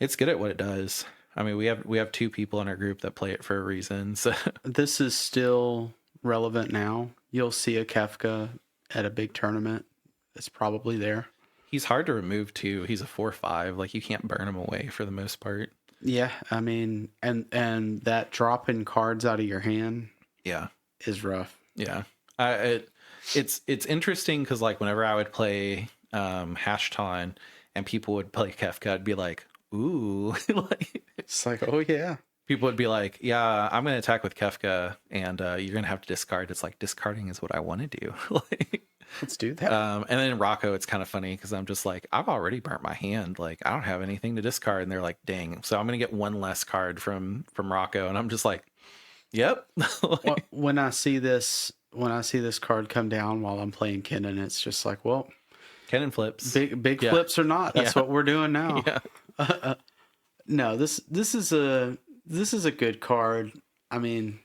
it's good at what it does. I mean, we have 2 people in our group that play it for a reason. So This is still relevant now. You'll see a Kefka at a big tournament. It's probably there. he's hard to remove too. He's a 4/5. Like you can't burn him away for the most part. Yeah, I mean, and that dropping cards out of your hand, Yeah, is rough. yeah. It's interesting because like whenever I would play Hashton and people would play Kefka, I'd be like, ooh, like It's like, oh yeah. people would be like, yeah, I'm gonna attack with Kefka, and you're gonna have to discard. It's like discarding is what I want to do. Like, Let's do that. and then in Rocco, it's kind of funny because I'm just like, I've already burnt my hand. Like, I don't have anything to discard, and they're like, dang. So I'm gonna get one less card from Rocco, and I'm just like, yep. Like, When I see this card come down while I'm playing Kennen, it's just like, well, cannon flips. big Yeah. flips or not, that's Yeah. what we're doing now. Yeah. No, this is a good card. I mean,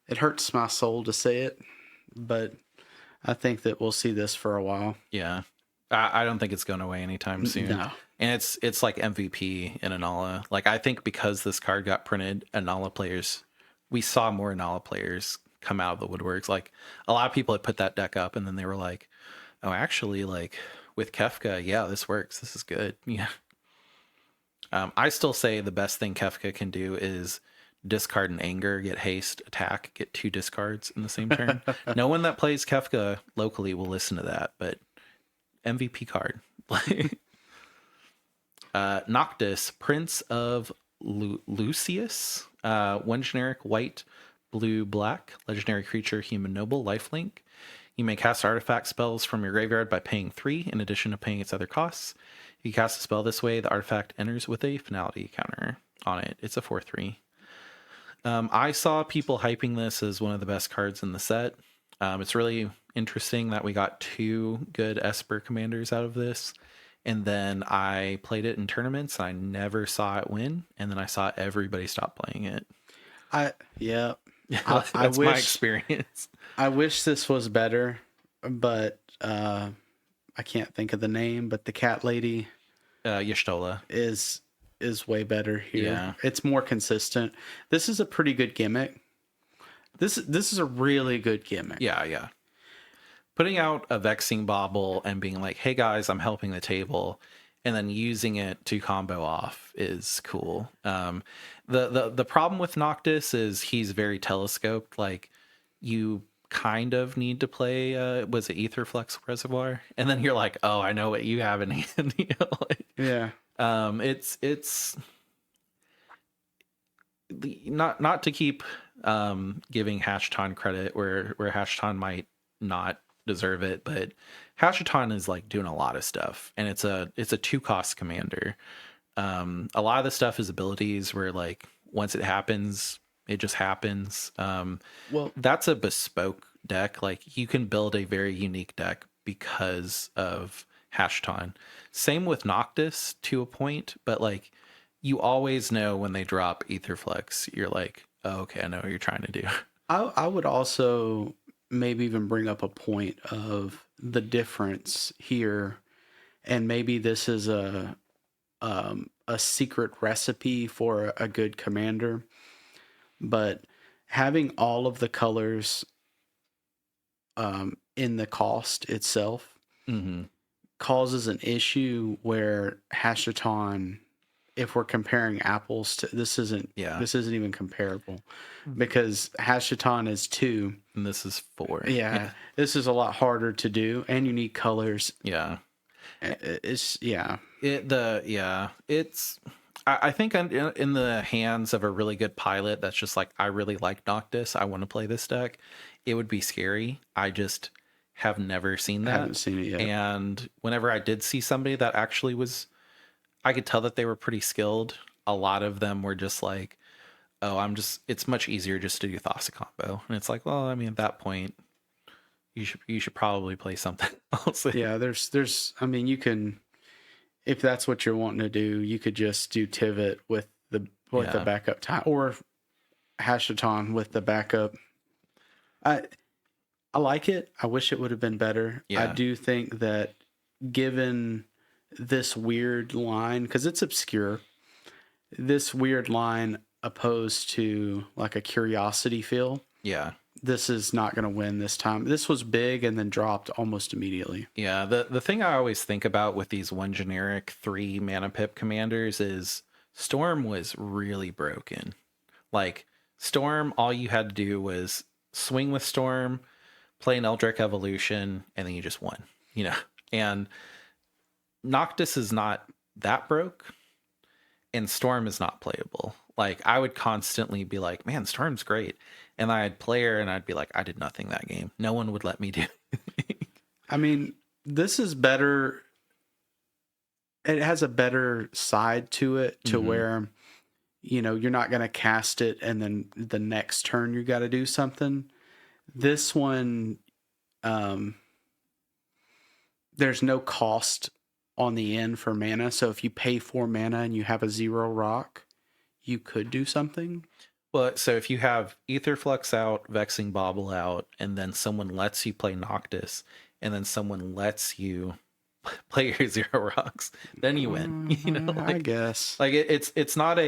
it hurts my soul to say it, but I think that we'll see this for a while. Yeah. I don't think it's going away anytime soon. No. And it's like MVP in Anala. Like I think because this card got printed, Anala players, we saw more Anala players come out of the woodworks. Like a lot of people had put that deck up and then they were like, oh, actually, like with Kefka, yeah, this works. This is good. Yeah. I still say the best thing Kefka can do is discard an anger, get haste, attack, get 2 discards in the same turn. No one that plays Kefka locally will listen to that, but MVP card. Noctis, Prince of Lucius, 1 generic white, blue, black, legendary creature, human noble, lifelink. You may cast artifact spells from your graveyard by paying 3 in addition to paying its other costs. If you cast a spell this way, the artifact enters with a finality counter on it. It's a 4/3. I saw people hyping this as one of the best cards in the set. It's really interesting that we got 2 good Esper commanders out of this. And then I played it in tournaments and I never saw it win. And then I saw everybody stop playing it. That's I my experience. I wish this was better, but I can't think of the name, but the cat lady Y'shtola is way better here. Yeah. It's more consistent. This is a pretty good gimmick. This is a really good gimmick. Yeah. Putting out a Vexing Bauble and being like, hey guys, I'm helping the table, and then using it to combo off is cool. The problem with Noctis is he's very telescoped. Like you kind of need to play was it Aetherflux Reservoir, and then you're like, oh, I know what you have in hand. You know, like, Yeah. It's not to keep giving Hashton credit where Hashton might not deserve it, but Hashton is like doing a lot of stuff, and it's a 2-cost commander. A lot of the stuff is abilities where like once it happens, it just happens. Well, That's a bespoke deck. Like you can build a very unique deck because of Hashton. Same with Noctis to a point, but like you always know when they drop Aetherflux, you're like, oh, okay, I know what you're trying to do. I would also maybe even bring up a point of the difference here, and maybe this is a secret recipe for a good commander, but having all of the colors in the cost itself Mm-hmm. causes an issue where Hashaton, if we're comparing apples to this isn't even comparable, because Hashaton is 2 And this is 4. yeah, this is a lot harder to do, and you need colors. Yeah. It's It's I think in the hands of a really good pilot that's just like, I really like Noctis, I want to play this deck, it would be scary. I just have never seen I that. haven't seen it yet. And whenever I did see somebody that actually was, I could tell that they were pretty skilled. A lot of them were just like, oh, it's much easier just to do Thassa combo. And it's like, well, I mean, at that point, you should probably play something else. Yeah, I mean, you can, if that's what you're wanting to do, you could just do Tivit with the backup time, or Hashaton with the backup. I like it. I wish it would have been better. Yeah. I do think that given this weird line, because it's obscure, this weird line opposed to like a curiosity feel. Yeah. This is not going to win this time. This was big and then dropped almost immediately. Yeah, the thing I always think about with these one generic 3 mana pip commanders is Storm was really broken. Like, Storm, all you had to do was swing with Storm, play an Eldritch Evolution, and then you just won, you know? And Noctis is not that broke, and Storm is not playable. Like, I would constantly be like, man, Storm's great. And I'd play her and I'd be like, I did nothing that game. No one would let me do it. I mean, this is better. It has a better side to it to where, you know, you're not going to cast it and then the next turn you got to do something. This one, there's no cost on the end for mana. So if you pay 4 mana and you have a 0 rock, you could do something. Well, so if you have Aetherflux out, Vexing Bauble out, and then someone lets you play Noctis, and then someone lets you play your 0 rocks, then you win. You know, like, I guess. Like it's not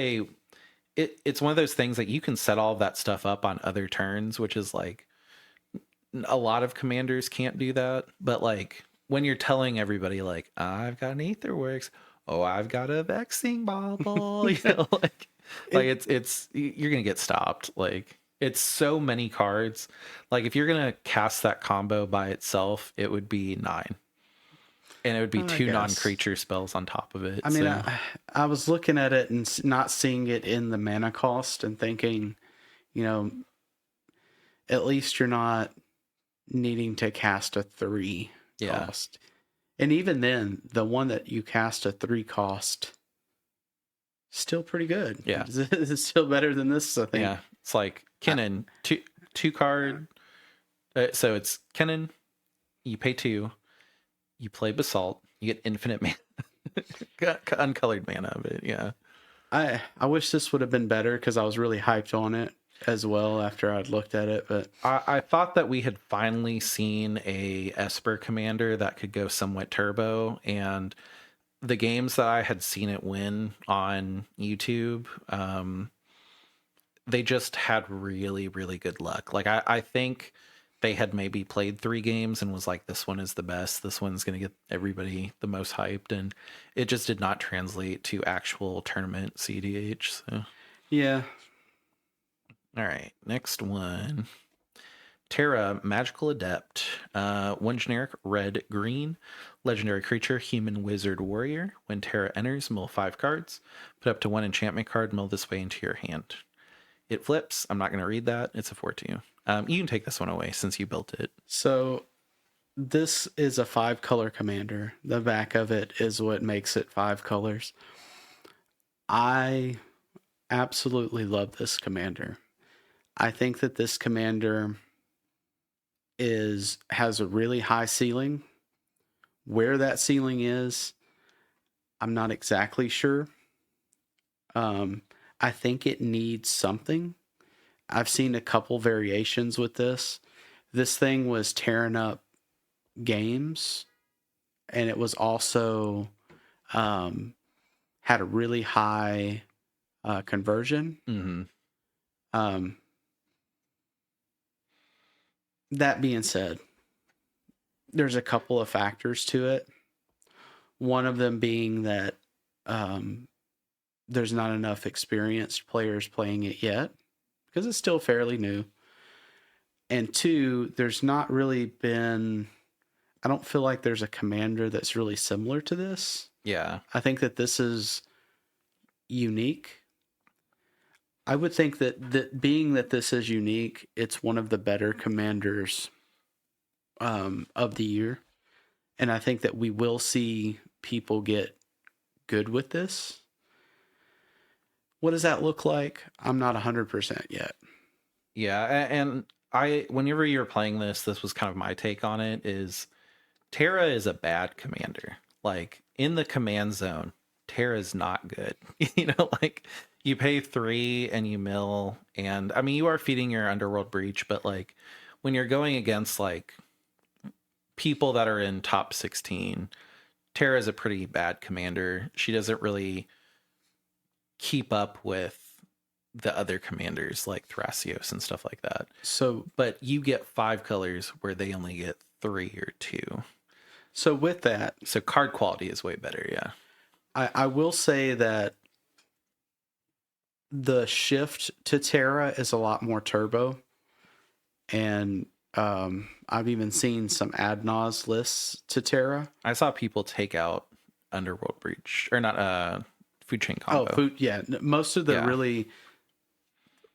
it's one of those things that you can set all of that stuff up on other turns, which is like a lot of commanders can't do that. But like when you're telling everybody like, I've got an Aetherworks, oh, I've got a Vexing Bauble, you know, like it's you're gonna get stopped. Like, it's so many cards. Like, if you're gonna cast that combo by itself, it would be 9, and it would be 2 non-creature spells on top of it. I mean, I was looking at it and not seeing it in the mana cost and thinking, you know, at least you're not needing to cast a 3 cost. And even then, the one that you cast a 3 cost, still pretty good. Yeah. It's still better than this, I think. Yeah. It's like Kennen, two card. So it's Kennen, you pay 2, you play Basalt, you get infinite mana, uncolored mana of it. Yeah. I wish this would have been better because I was really hyped on it as well after I'd looked at it. But I thought that we had finally seen a Esper commander that could go somewhat turbo, and the games that I had seen it win on YouTube, they just had really, really good luck. Like, I think they had maybe played 3 games and was like, this one is the best. This one's going to get everybody the most hyped. And it just did not translate to actual tournament CEDH. So, yeah. All right. Next one. Terra, Magical Adept. 1 generic, red, green. Legendary creature, human, wizard, warrior. When Terra enters, mill 5 cards. Put up to 1 enchantment card, mill this way into your hand. It flips. I'm not going to read that. It's a 4/2. You can take this one away since you built it. So this is a 5 color commander. The back of it is what makes it 5 colors. I absolutely love this commander. I think that this commander has a really high ceiling. Where that ceiling is, I'm not exactly sure. I think it needs something. I've seen a couple variations with this. This thing was tearing up games, and it was also had a really high conversion. Mm-hmm. That being said, there's a couple of factors to it. One of them being that there's not enough experienced players playing it yet because it's still fairly new. And 2, there's not really been... I don't feel like there's a commander that's really similar to this. Yeah. I think that this is unique. I would think that being that this is unique, it's one of the better commanders of the year. And I think that we will see people get good with this. What does that look like? I'm not 100% yet. Yeah, and whenever you were playing this was kind of my take on it, is Terra is a bad commander. Like, in the command zone, Terra's not good. Like, you pay 3 and you mill, and I mean, you are feeding your Underworld Breach, but like, when you're going against like people that are in top 16, Terra is a pretty bad commander. She doesn't really keep up with the other commanders like Thrasios and stuff like that. So, but you get 5 colors where they only get 3 or 2. So with that, so card quality is way better. Yeah, I will say that the shift to Terra is a lot more turbo, and I've even seen some ad nos lists to Terra. I saw people take out Underworld Breach, or not Food Chain combo. Oh, food, yeah. Most of the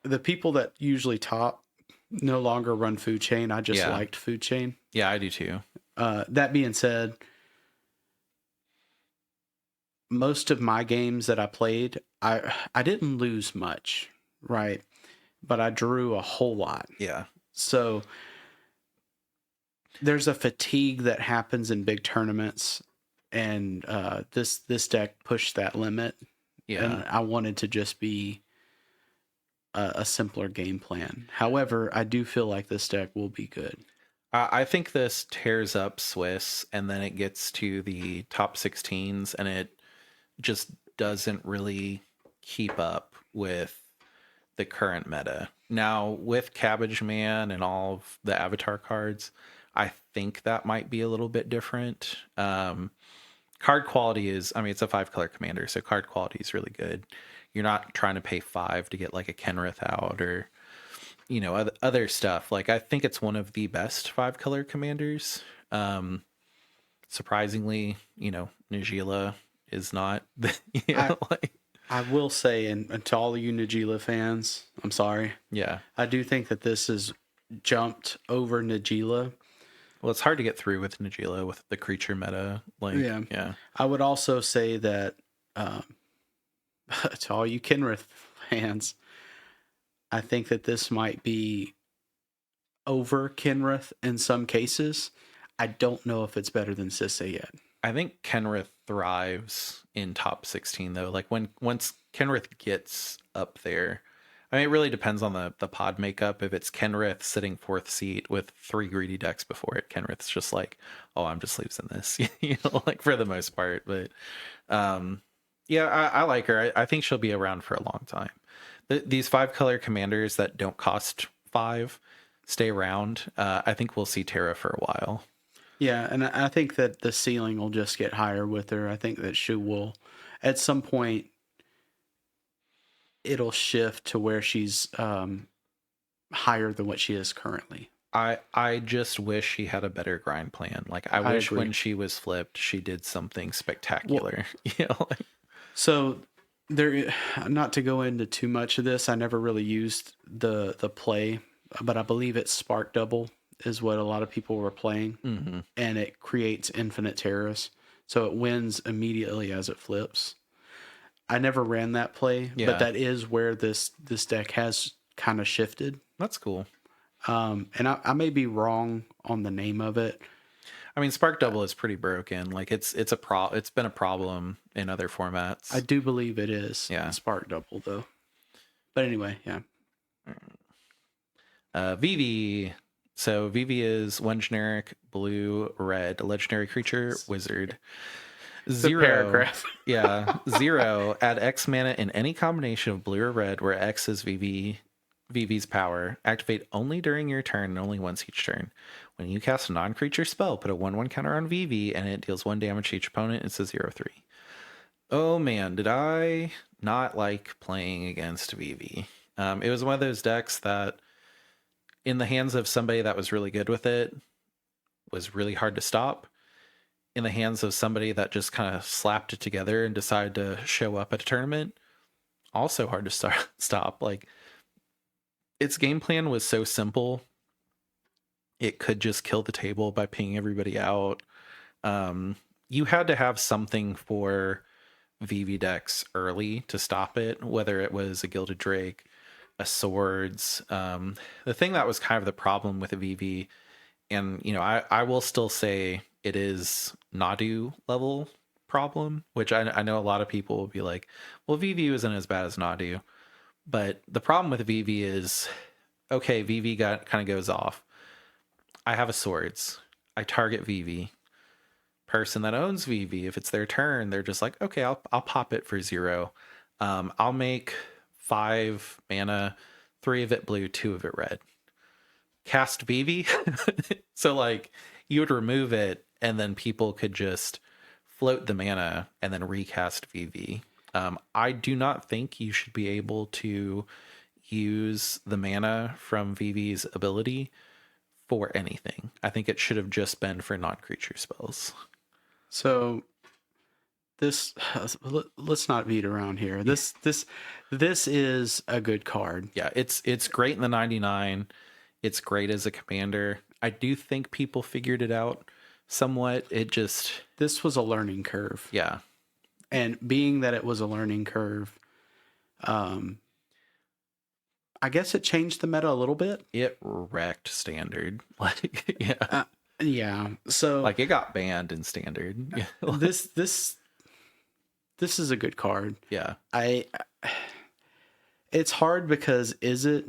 the people that usually top no longer run Food Chain. I just liked Food Chain. Yeah, I do too. That being said, most of my games that I played, I didn't lose much, right? But I drew a whole lot. Yeah. So there's a fatigue that happens in big tournaments, and this deck pushed that limit. Yeah. And I wanted to just be a simpler game plan. However, I do feel like this deck will be good. I think this tears up Swiss, and then it gets to the top 16s, and it just doesn't really keep up with the current meta. Now, with Cabbage Man and all of the avatar cards, I think that might be a little bit different. Card quality is, I mean, it's a 5-color commander, so card quality is really good. You're not trying to pay 5 to get like a Kenrith out or, other stuff. Like, I think it's one of the best 5-color commanders. Surprisingly, Najila is not. I will say, and to all you Najila fans, I'm sorry. Yeah. I do think that this has jumped over Najila. Well, it's hard to get through with Najila with the creature meta. Yeah. I would also say that to all you Kenrith fans, I think that this might be over Kenrith in some cases. I don't know if it's better than Sisse yet. I think Kenrith thrives in top 16 though. Like once Kenrith gets up there, I mean, it really depends on the pod makeup. If it's Kenrith sitting 4th seat with 3 greedy decks before it, Kenrith's just like, oh, I'm just losing this, like for the most part. But yeah, I like her. I think she'll be around for a long time. These 5-color commanders that don't cost 5 stay around. I think we'll see Terra for a while. Yeah, and I think that the ceiling will just get higher with her. I think that she will, at some point, it'll shift to where she's higher than what she is currently. I just wish she had a better grind plan. Like, I wish when she was flipped, she did something spectacular. Well, so there, not to go into too much of this, I never really used the play, but I believe it's Spark Double is what a lot of people were playing, and it creates infinite terrors, so it wins immediately as it flips. I never ran that play, but that is where this deck has kind of shifted. That's cool. And I may be wrong on the name of it. I mean, Spark Double is pretty broken. Like it's been a problem in other formats. I do believe it is. Yeah. Spark Double though. But anyway, yeah. Vivi. So Vivi is 1 generic, blue, red, legendary creature, wizard. 0 paragraph. 0. Add X mana in any combination of blue or red where X is Vivi's power. Activate only during your turn and only once each turn. When you cast a non-creature spell, put a 1/1 counter on Vivi and it deals 1 damage to each opponent. It's a 0/3. Oh man, did I not like playing against Vivi? It was one of those decks that, in the hands of somebody that was really good with it, was really hard to stop. In the hands of somebody that just kind of slapped it together and decided to show up at a tournament, also hard to stop. Like, its game plan was so simple. It could just kill the table by pinging everybody out. You had to have something for VV decks early to stop it, whether it was a Gilded Drake, a Swords. The thing that was kind of the problem with a VV, and I will still say it is Nadu level problem, which I know a lot of people will be like, well, VV isn't as bad as Nadu. But the problem with VV is, okay, VV kind of goes off. I have a Swords. I target VV. Person that owns VV, if it's their turn, they're just like, okay, I'll pop it for 0. I'll make 5 mana, 3 of it blue, 2 of it red. Cast VV. So like you would remove it and then people could just float the mana and then recast VV. I do not think you should be able to use the mana from VV's ability for anything. I think it should have just been for non-creature spells. So this, let's not beat around here. This is a good card. Yeah, it's great in the 99. It's great as a commander. I do think people figured it out somewhat. This was a learning curve. Yeah. And being that it was a learning curve, I guess it changed the meta a little bit. It wrecked standard. Like, yeah. Yeah. So like it got banned in standard. this is a good card. Yeah. It's hard because it's a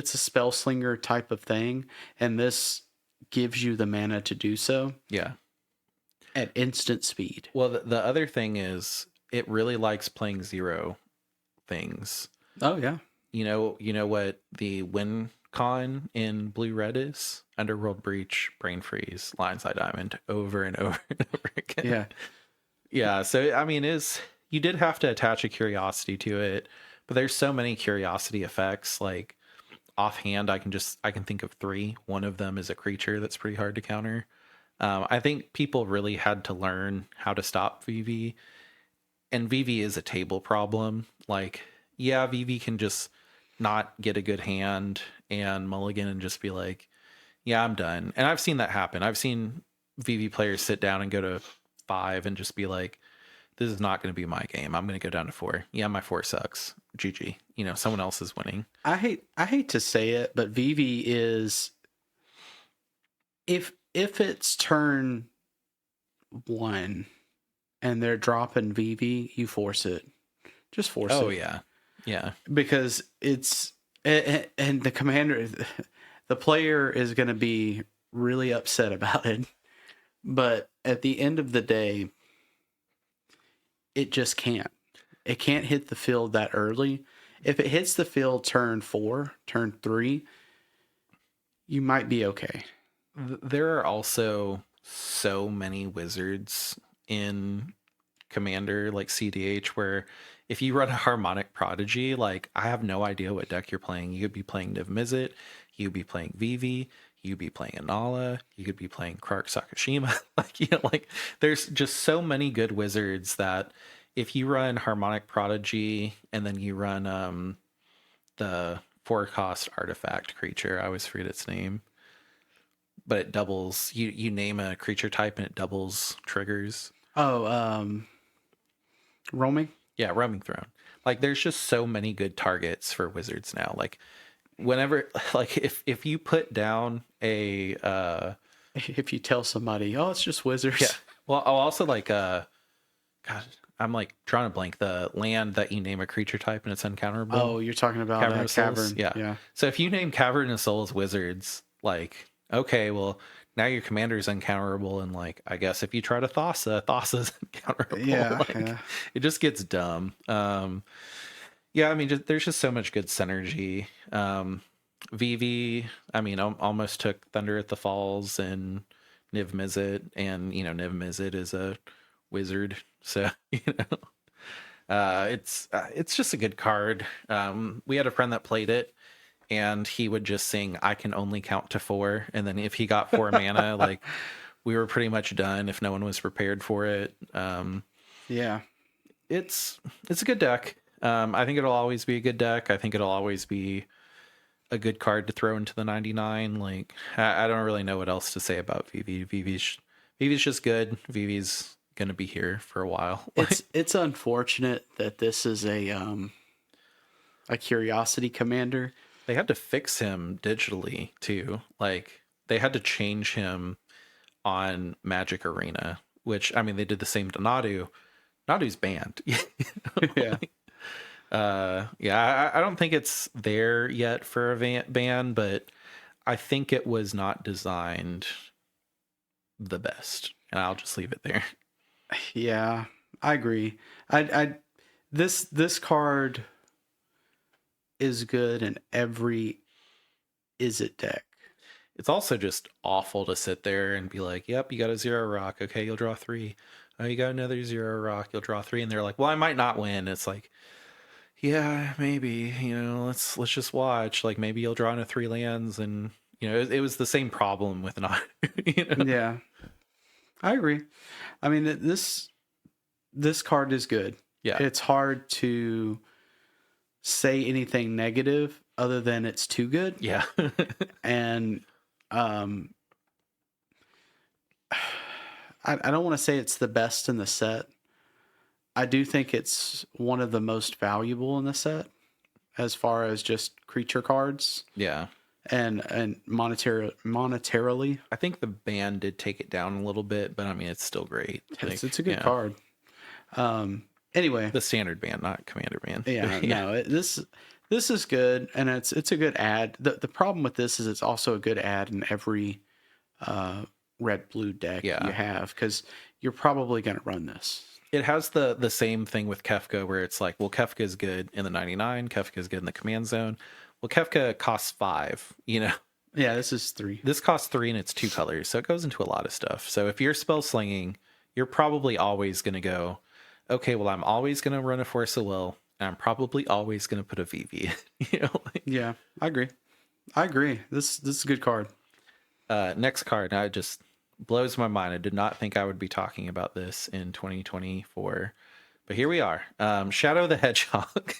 spell slinger type of thing, and this gives you the mana to do so. Yeah. At instant speed. Well, the other thing is it really likes playing 0 things. Oh yeah. You know what the win con in blue red is? Underworld Breach, Brain Freeze, Lion's Eye Diamond, over and over and over again. Yeah. Yeah. So I mean, you did have to attach a curiosity to it, but there's so many curiosity effects. Like offhand, I can think of 3. One of them is a creature that's pretty hard to counter. I think people really had to learn how to stop VV, and VV is a table problem. Like, yeah, VV can just not get a good hand and mulligan and just be like, yeah, I'm done. And I've seen that happen. I've seen VV players sit down and go to 5 and just be like, this is not going to be my game. I'm going to go down to 4. Yeah, my 4 sucks. GG. Someone else is winning. I hate to say it, but VV is, if it's turn 1 and they're dropping VV, you force it. Just force it. Oh yeah. Yeah. Because and the commander, the player is going to be really upset about it. But at the end of the day, it just can't. It can't hit the field that early. If it hits the field turn 4, turn 3, you might be okay. There are also so many wizards in Commander, like CEDH, where if you run a Harmonic Prodigy, like, I have no idea what deck you're playing. You could be playing Niv Mizzet, you could be playing Vivi, you could be playing Anala, you could be playing Krark Sakashima. Like, there's just so many good wizards that if you run Harmonic Prodigy and then you run the 4-cost artifact creature, I always forget its name, but it doubles, you name a creature type and it doubles triggers. Roaming? Yeah, Roaming Throne. Like, there's just so many good targets for wizards now. Like, whenever, like, if you put down a if you tell somebody, oh, it's just wizards. Yeah. Well, I'll also like God, I'm like drawing a blank. The land that you name a creature type and it's uncounterable. Oh, you're talking about Cavern of Souls? Cavern. Yeah. So if you name Cavern of Souls wizards, like, okay, well, now your commander is uncounterable, and like, I guess if you try to Thassa's uncounterable. Yeah, like, yeah. It just gets dumb. Yeah, I mean, there's just so much good synergy. VV, I mean, almost took Thunder at the Falls and Niv Mizzet, and Niv Mizzet is a wizard, so it's just a good card. We had a friend that played it, and he would just sing, I can only count to 4. And then if he got 4 mana, like, we were pretty much done if no one was prepared for it. Yeah. it's a good deck. I think it'll always be a good deck. I think it'll always be a good card to throw into the 99. Like, I don't really know what else to say about VV. VV's just good. VV's gonna be here for a while. It's unfortunate that this is a curiosity commander. They had to fix him digitally too. Like, they had to change him on Magic Arena, which, I mean, they did the same to Nadu. Nadu's banned. Yeah. Yeah, I don't think it's there yet for a ban, but I think it was not designed the best, and I'll just leave it there. Yeah, I agree. This card is good in every Is It deck. It's also just awful to sit there and be like, yep, you got a 0 rock. Okay, you'll draw 3. Oh, you got another 0 rock. You'll draw 3. And they're like, well, I might not win. It's like, yeah, maybe, let's just watch. Like, maybe you'll draw into 3 lands. And, it was the same problem with not, Yeah, I agree. I mean, this card is good. Yeah. It's hard to say anything negative other than it's too good. Yeah. And I don't want to say it's the best in the set. I do think it's one of the most valuable in the set as far as just creature cards. Yeah. And monetarily. I think the ban did take it down a little bit, but I mean, it's still great. It's a good card. Anyway, the standard ban, not commander ban. Yeah, no, this is good, and it's a good ad. The problem with this is it's also a good ad in every red blue deck you have, because you're probably going to run this. It has the same thing with Kefka, where it's like, well, Kefka is good in the 99, Kefka is good in the command zone. Well, Kefka costs 5, Yeah, this is 3. This costs 3 and it's 2 colors, so it goes into a lot of stuff. So if you're spell slinging, you're probably always going to go, okay, well, I'm always going to run a Force of Will, and I'm probably always going to put a VV. Yeah, I agree. This is a good card. Next card, now it just blows my mind. I did not think I would be talking about this in 2024, but here we are. Shadow the Hedgehog.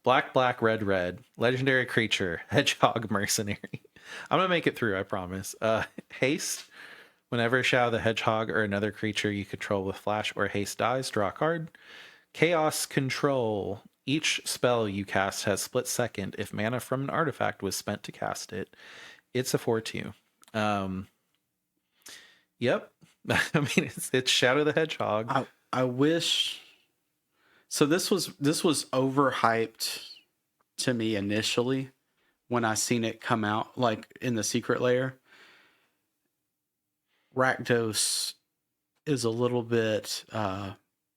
Black, red, legendary creature, hedgehog mercenary. I'm gonna make it through, I promise. Haste. Whenever Shadow the Hedgehog or another creature you control with flash or haste dies, draw a card. Chaos control. Each spell you cast has split second if mana from an artifact was spent to cast it. It's a 4/2. Yep. I mean, it's Shadow the Hedgehog. I wish. So this was overhyped to me initially when I seen it come out, like in the secret layer. Rakdos is a little bit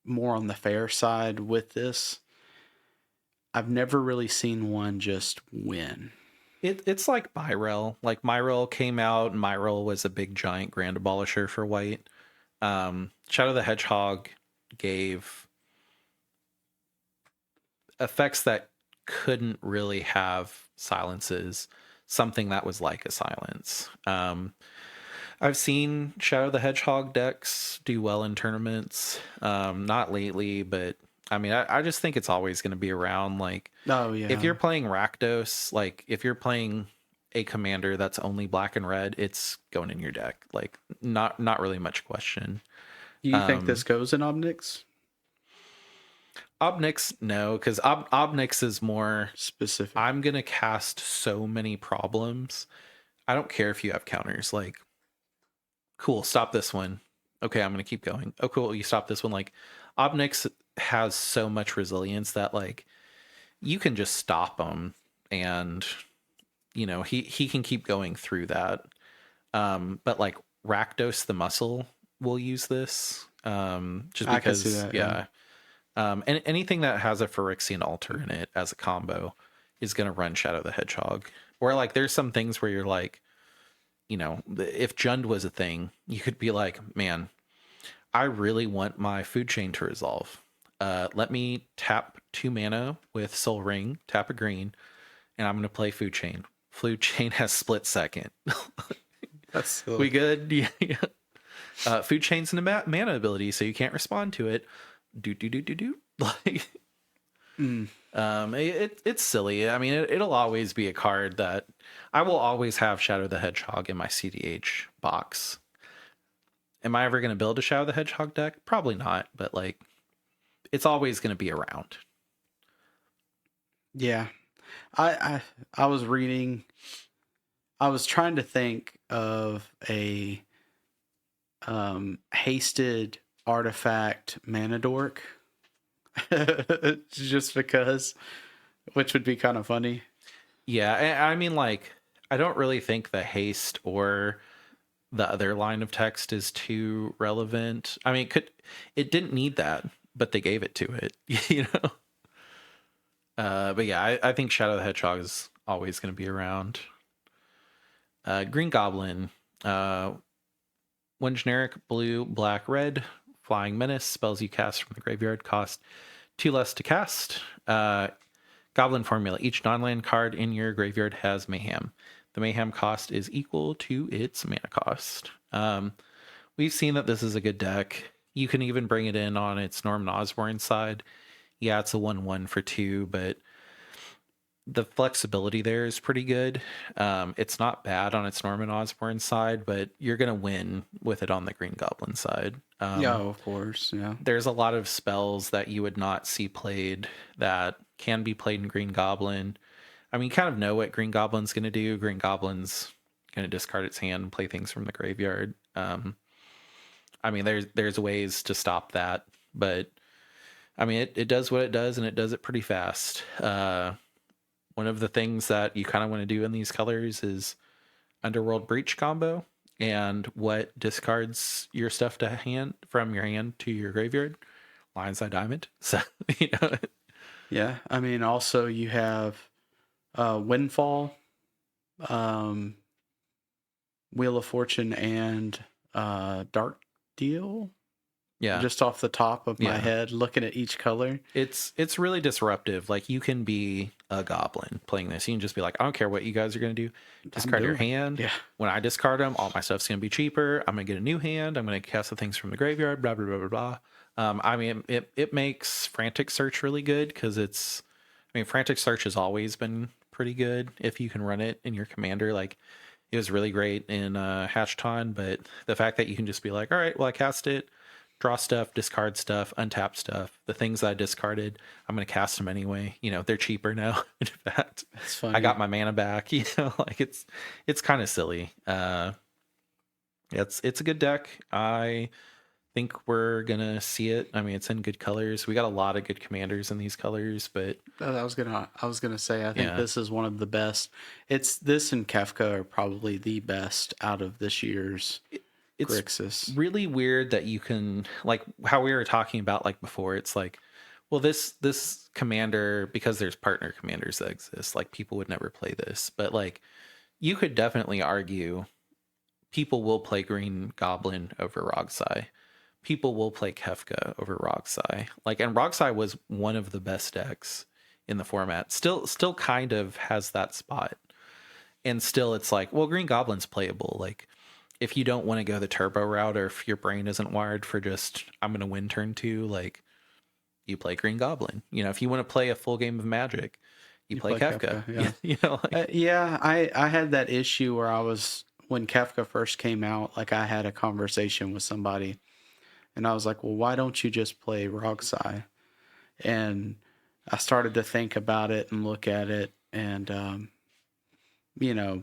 more on the fair side with this. I've never really seen one just win. It's like Myrel. Like, Myrel came out, and Myrel was a big giant grand abolisher for white. Shadow the Hedgehog gave effects that couldn't really have silences, something that was like a silence. I've seen Shadow the Hedgehog decks do well in tournaments. Not lately, but I mean, I just think it's always going to be around. Like, oh yeah, if you're playing Rakdos, like if you're playing a commander that's only black and red, it's going in your deck. Like, not really much question. Do you think this goes in Obnix? Obnix, no, because Obnix is more specific. I'm going to cast so many problems. I don't care if you have counters. Like, cool, stop this one. Okay, I'm going to keep going. Oh, cool, you stop this one. Like, Obnix has so much resilience that, like, you can just stop him, and, he can keep going through that. But, like, Rakdos the Muscle will use this. Just because, I can see that, yeah. And anything that has a Phyrexian Altar in it as a combo is going to run Shadow the Hedgehog. Or, like, there's some things where you're like, if Jund was a thing, you could be like, man, I really want my food chain to resolve. Let me tap 2 mana with Soul Ring, tap a green, and I'm going to play food chain. Food chain has split second. That's silly. We good? Yeah. Food chain's an mana ability, so you can't respond to it. do. Like, Mm. it's silly. I mean, it'll always be a card that I will always have Shadow the Hedgehog in my CDH box. Am I ever going to build a Shadow the Hedgehog deck? Probably not, but like, it's always going to be around. Yeah. I was reading. I was trying to think of a hasted artifact mana dork, just because, which would be kind of funny. Yeah, I mean, like, I don't really think the haste or the other line of text is too relevant. I mean, it didn't need that, but they gave it to it, you know. But yeah, I think Shadow the Hedgehog is always going to be around. Green Goblin, one generic blue, black, red, flying menace. Spells you cast from the graveyard cost 2 less to cast. Goblin formula. Each non-land card in your graveyard has mayhem. The mayhem cost is equal to its mana cost. We've seen that this is a good deck. You can even bring it in on its Norman Osborn side. Yeah, it's a 1/1 for 2, but the flexibility there is pretty good. It's not bad on its Norman Osborn side, but you're going to win with it on the Green Goblin side. Yeah, of course. Yeah. There's a lot of spells that you would not see played that can be played in Green Goblin. I mean, you kind of know what Green Goblin's going to do. Green Goblin's going to discard its hand and play things from the graveyard. I mean, there's ways to stop that, but I mean, it does what it does, and it does it pretty fast. One of the things that you kind of want to do in these colors is Underworld Breach combo, and what discards your stuff to hand from your hand to your graveyard. Lion's Eye Diamond. So, you know. Yeah. I mean, also you have Windfall, Wheel of Fortune, and Dark Deal. Yeah. Just off the top of my head, looking at each color. It's really disruptive. Like, you can be a goblin playing this. You can just be like, I don't care what you guys are going to do. Discard your hand. Yeah. When I discard them, all my stuff's going to be cheaper. I'm going to get a new hand. I'm going to cast the things from the graveyard, blah, blah, blah, blah, blah. I mean, it makes Frantic Search really good because Frantic Search has always been pretty good if you can run it in your commander. Like, it was really great in Hatchton, but the fact that you can just be like, all right, well, I cast it, draw stuff, discard stuff, untap stuff. The things I discarded, I'm going to cast them anyway. You know, they're cheaper now. In fact, That's funny. I got my mana back. You know, like, it's kind of silly. It's a good deck. I think we're gonna see it. I mean, it's in good colors. We got a lot of good commanders in these colors, but I was gonna say I think this is one of the best. This and Kefka are probably the best out of this year's Grixis. Really weird that you can, like how we were talking about like before, it's like, well, this commander, because there's partner commanders that exist, like people would never play this, but like you could definitely argue people will play Green Goblin over Rogsai. People will play Kefka over Rogsai. Like, and Rogsai was one of the best decks in the format. Still kind of has that spot. And still it's like, well, Green Goblin's playable. Like, if you don't want to go the turbo route, or if your brain isn't wired for just, I'm going to win turn 2, like, you play Green Goblin. You know, if you want to play a full game of Magic, you play Kefka. Yeah. You know, like, I had that issue where when Kefka first came out, like I had a conversation with somebody and I was like, well, why don't you just play Rogsai? And I started to think about it and look at it, and you know,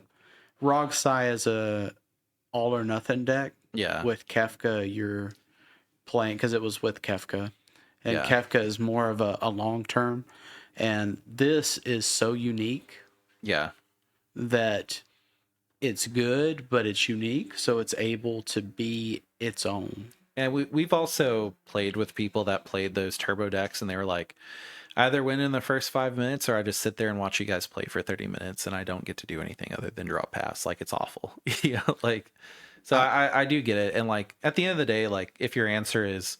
Rogsai is a all or nothing deck. Yeah. With Kefka, you're playing because it was with Kefka, and Kefka is more of a long term, and this is so unique. Yeah. That it's good, but it's unique, so it's able to be its own. And we've also played with people that played those turbo decks, and they were like, either win in the first 5 minutes, or I just sit there and watch you guys play for 30 minutes, and I don't get to do anything other than draw pass. Like, it's awful. You know, like, so I do get it. And like, at the end of the day, like, if your answer is,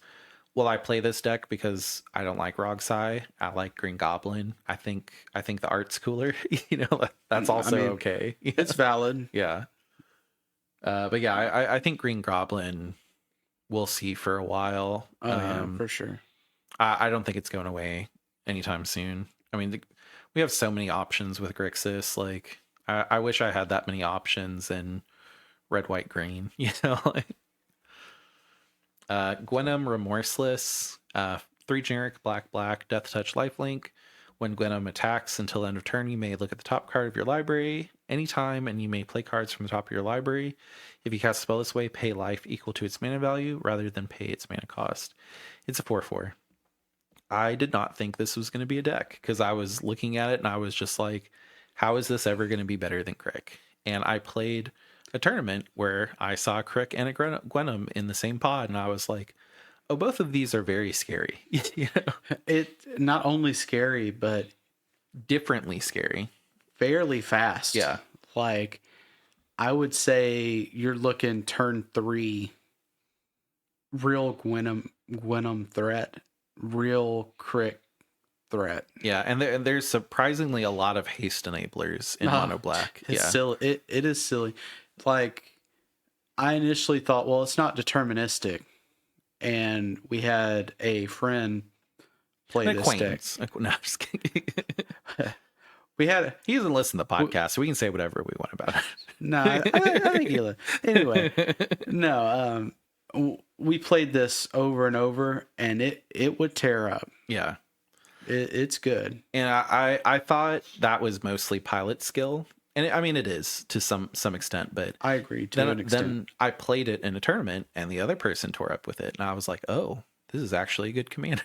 well, I play this deck because I don't like Rogsai, I like Green Goblin, I think the art's cooler. You know, that's also okay. It's valid. Yeah. But yeah, I think Green Goblin we'll see for a while. Oh, yeah, for sure. I don't think it's going away anytime soon. I mean, we have so many options with Grixis. Like, I wish I had that many options in red, white, green. You know, like, Gwenum Remorseless, 3 generic, black, black, Death Touch, lifelink. When Gwenum attacks until end of turn, you may look at the top card of your library anytime, and you may play cards from the top of your library. If you cast a spell this way, pay life equal to its mana value rather than pay its mana cost. It's a 4/4. I did not think this was going to be a deck because I was looking at it and I was just like, how is this ever going to be better than Crick? And I played a tournament where I saw a Crick and a Gwenum in the same pod, and I was like, oh, both of these are very scary. You know, It not only scary, but differently scary. fairly fast. Yeah. Like, I would say you're looking turn 3, real Gwenum threat, real Crick threat. Yeah, and there's surprisingly a lot of haste enablers in mono black. It's Yeah, silly. It is silly. Like, I initially thought, well, it's not deterministic. And we had a friend play an this deck. acquaintance. No, I'm just kidding. We had He doesn't listen to the podcast, so we can say whatever we want about it. no, I think he li- anyway. No, we played this over and over, and it would tear up. Yeah, It's good. and I thought that was mostly pilot skill, and I mean it is to some extent, but I agree to an extent. then I played it in a tournament, and the other person tore up with it, and I was like, oh, this is actually a good commander.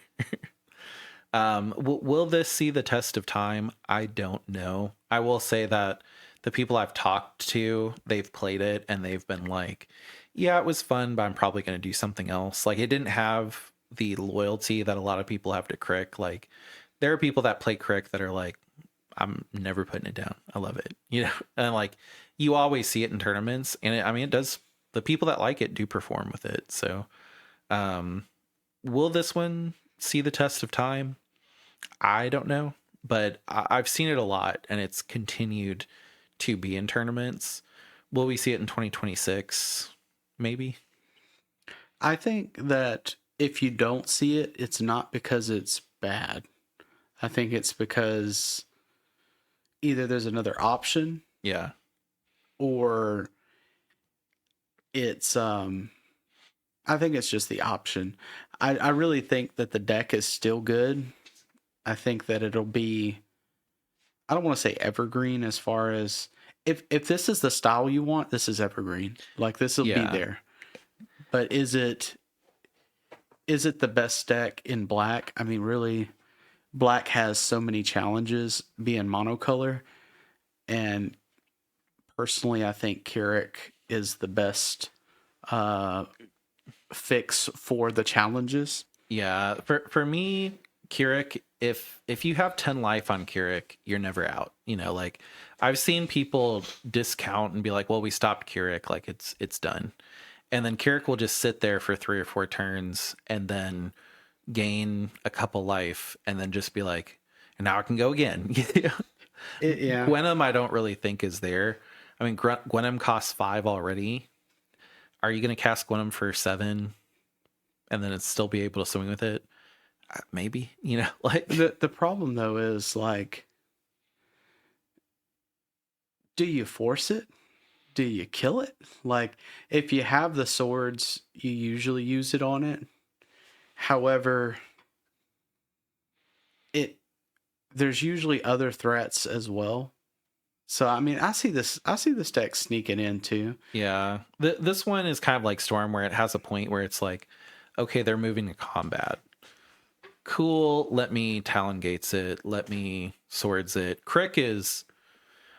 Will this see the test of time? I don't know. I will say that the people I've talked to, they've played it and they've been like, yeah, it was fun, but I'm probably going to do something else. Like, it didn't have the loyalty that a lot of people have to Crick. Like, there are people that play Crick that are like, I'm never putting it down. I love it. You know, and like, you always see it in tournaments, and I mean, it does, the people that like it do perform with it. So, will this one see the test of time? I don't know, but I've seen it a lot, and it's continued to be in tournaments. Will we see it in 2026? Maybe. I think that if you don't see it, it's not because it's bad. I think it's because either there's another option Yeah. or it's I think it's just the option. I really think that the deck is still good. I think that it'll be, I don't want to say evergreen, as far as if this is the style you want, this is evergreen. Like, this will be there. But is it the best deck in black? I mean, really, black has so many challenges being monocolor, and personally, I think Keurig is the best fix for the challenges. Yeah. For me, Keurig, if you have 10 life on Keurig, you're never out. You know, like, I've seen people discount and be like, well, we stopped Keurig, like it's done. And then Keurig will just sit there for 3 or 4 turns and then gain a couple life and then just be like, and now I can go again. Yeah. Gwenum, I don't really think is there. I mean, Gwenum costs 5 already. Are you going to cast Gwenum for 7 and then it's still be able to swing with it? Maybe, you know, like, The problem though is, like, do you force it? Do you kill it? Like, if you have the swords, you usually use it on it. However, there's usually other threats as well. So I mean, I see this deck sneaking in too. yeah. This one is kind of like Storm, where it has a point where it's like, okay, they're moving to combat. Cool, let me Talon Gates it, let me Swords it. Crick is,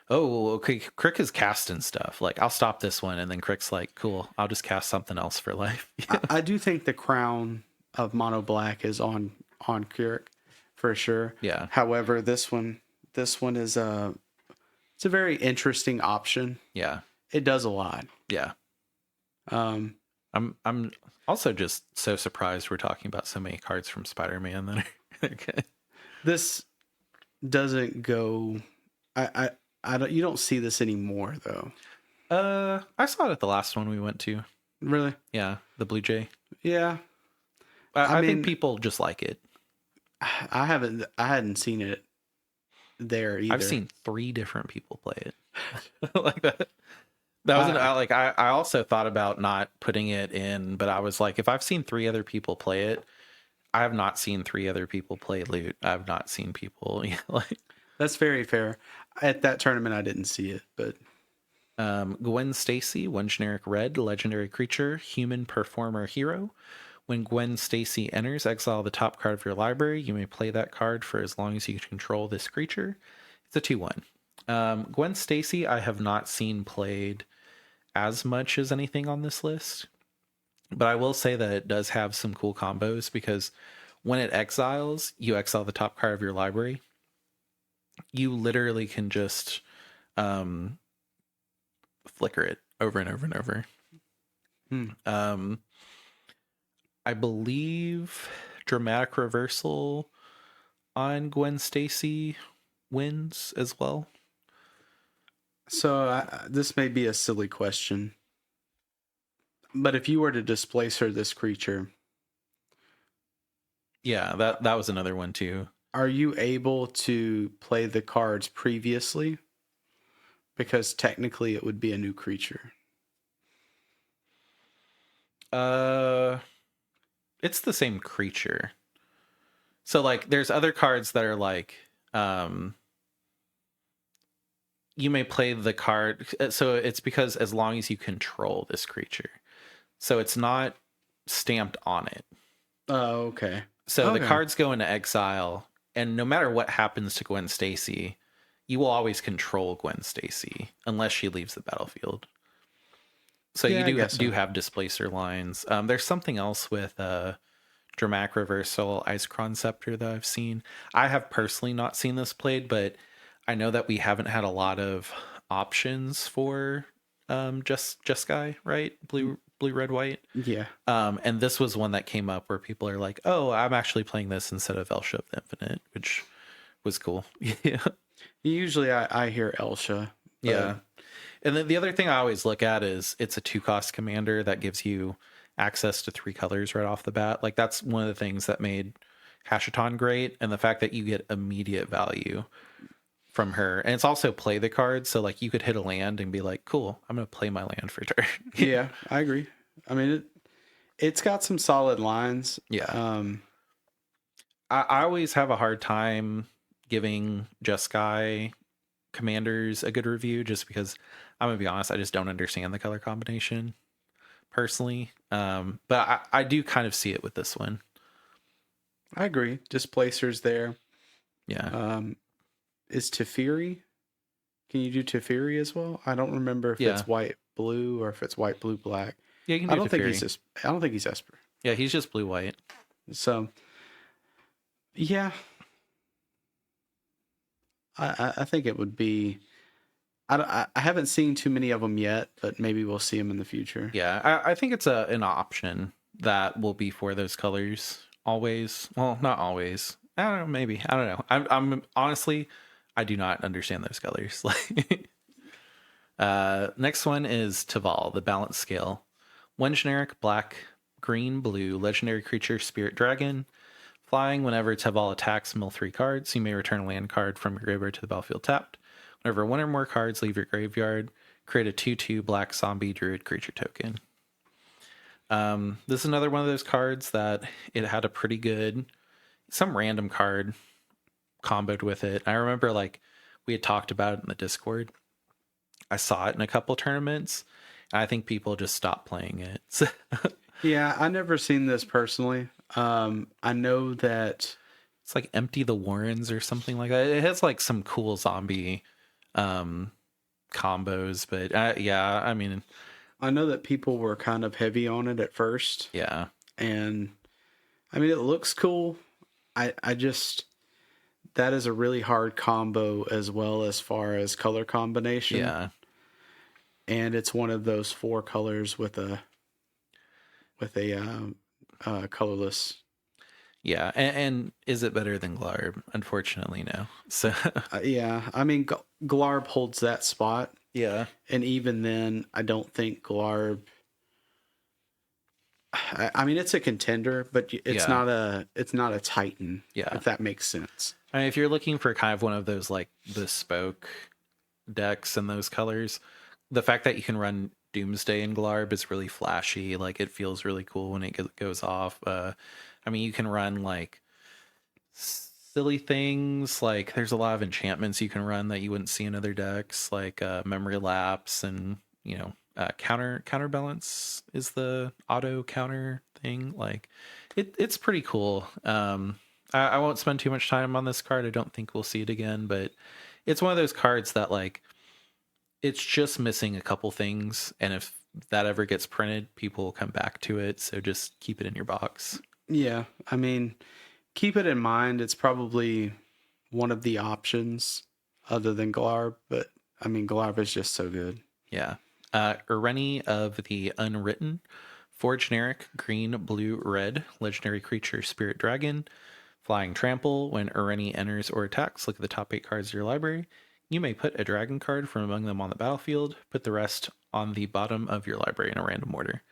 oh, okay, Crick is casting stuff. Like, I'll stop this one, and then Crick's like, cool, I'll just cast something else for life. I do think the crown of mono black is on Keurig for sure. Yeah. However, this one is it's a very interesting option. Yeah. It does a lot. Yeah. Um, I'm also just so surprised we're talking about so many cards from Spider-Man that are good. This doesn't go. I don't. You don't see this anymore though. I saw it at the last one we went to. Really? Yeah, the Blue Jay. Yeah. I mean, think people just like it. I hadn't seen it there either. I've seen 3 different people play it. Like that. That was I, I also thought about not putting it in, but I was like, if I've seen 3 other people play it, I have not seen 3 other people play Loot. I've not seen people like that's very fair. At that tournament, I didn't see it, but Gwen Stacy, 1 generic red, legendary creature, human performer hero. When Gwen Stacy enters, exile the top card of your library. You may play that card for as long as you control this creature. It's a 2/1. Gwen Stacy, I have not seen played as much as anything on this list, but I will say that it does have some cool combos because when it exiles, you exile the top card of your library. You literally can just flicker it over and over and over. I believe dramatic reversal on Gwen Stacy wins as well. So this may be a silly question, but if you were to displace her, this creature, Yeah, that was another one too. are you able to play the cards previously? Because technically it would be a new creature. It's the same creature. So like there's other cards that are like you may play the card, so it's because as long as you control this creature. So it's not stamped on it. Oh, okay. So the Okay. cards go into exile, and no matter what happens to Gwen Stacy, you will always control Gwen Stacy unless she leaves the battlefield. So Yeah, I you guess so. do have displacer lines. There's something else with dramatic reversal Icecron Scepter that I've seen. I have personally not seen this played, but I know that we haven't had a lot of options for just Sky, right? Blue, red, white. Yeah. And this was one that came up where people are like, "Oh, I'm actually playing this instead of Elsha of the Infinite," which was cool. Yeah, Usually I hear Elsha. yeah. And then the other thing I always look at is it's a 2-cost commander that gives you access to 3 colors right off the bat. Like that's one of the things that made Hashaton great, and the fact that you get immediate value from her. And it's also play the card, so like you could hit a land and be like, cool, I'm gonna play my land for turn. Yeah, I agree. I mean, it's got some solid lines. Yeah. I always have a hard time giving Jeskai commanders a good review just because I'm gonna be honest, I just don't understand the color combination personally. But I do kind of see it with this one. I agree. Displacers there. Yeah. Is Teferi? Can you do Teferi as well? I don't remember if Yeah. it's white blue or if it's white blue black. Yeah, you can do I don't think Teferi. I don't think he's Esper. Yeah, he's just blue white. So yeah, I think it would be. I haven't seen too many of them yet, but maybe we'll see them in the future. Yeah, I think it's an option that will be for those colors always. Well, not always. I don't know. Maybe I don't know. I'm honestly, I do not understand those colors. Like, next one is Taval, the balance scale. 1 generic black, green, blue, legendary creature, spirit dragon. Flying, whenever Taval attacks, mill 3 cards. You may return a land card from your graveyard to the battlefield tapped. Whenever 1 or more cards leave your graveyard, create a 2/2 black zombie druid creature token. This is another one of those cards that it had a pretty good, some random card comboed with it. I remember like we had talked about it in the Discord. I saw it in a couple tournaments, and I think people just stopped playing it. So, Yeah, I never seen this personally. I know that it's like Empty the Warrens or something like that. It has like some cool zombie combos, but yeah, I mean, I know that people were kind of heavy on it at first, yeah, and I mean it looks cool. I just that is a really hard combo as well as far as color combination. yeah, And it's one of those 4 colors with a colorless. yeah. And is it better than Glarb? Unfortunately, no. So Yeah, I mean Glarb holds that spot, yeah, and even then, I don't think Glarb I mean, it's a contender, but it's Yeah. not a Titan. Yeah. If that makes sense. I mean, if you're looking for kind of one of those like bespoke decks in those colors, the fact that you can run Doomsday and Glarb is really flashy. Like it feels really cool when it goes off. I mean, you can run like silly things. Like there's a lot of enchantments you can run that you wouldn't see in other decks, like Memory Lapse and counterbalance is the auto counter thing. Like it's pretty cool. I won't spend too much time on this card. I don't think we'll see it again, but it's one of those cards that like it's just missing a couple things, and if that ever gets printed, people will come back to it. So just keep it in your box. Yeah, I mean, keep it in mind. It's probably one of the options other than Glarb, but I mean, Glarb is just so good. Yeah. Ureni of the Unwritten, 4 generic, green, blue, red, legendary creature, spirit dragon, flying trample. When Ureni enters or attacks, look at the top 8 cards of your library. You may put a dragon card from among them on the battlefield, put the rest on the bottom of your library in a random order.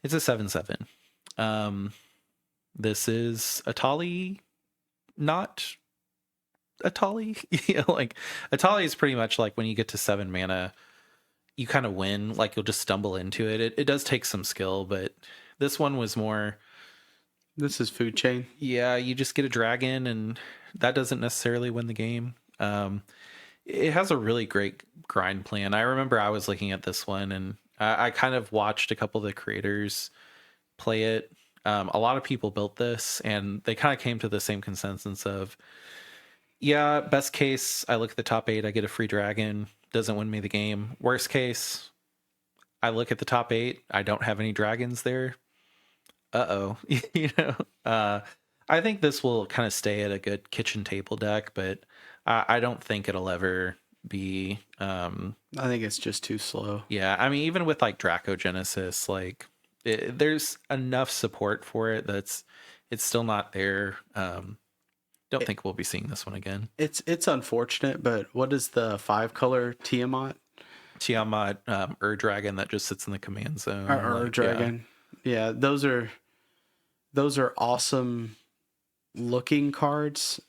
It's a 7/7. This is Atali, not Atali. Like Atali is pretty much like when you get to 7 mana, you kind of win. Like you'll just stumble into it. It does take some skill, but this one was more. This is Food Chain. Yeah, you just get a dragon, and that doesn't necessarily win the game. It has a really great grind plan. I remember I was looking at this one, and I kind of watched a couple of the creators play it. A lot of people built this, and they kind of came to the same consensus of, yeah, best case, I look at the top 8, I get a free dragon, doesn't win me the game. Worst case, I look at the top 8, I don't have any dragons there. Uh-oh. I think this will kind of stay at a good kitchen table deck, but I don't think it'll ever be. I think it's just too slow. Yeah, I mean, even with like Dracogenesis, like there's enough support for it that's it's still not there. Don't think we'll be seeing this one again. It's unfortunate, but what is the 5-color Tiamat? Tiamat, Dragon that just sits in the command zone. Or Dragon. Yeah, those are awesome looking cards.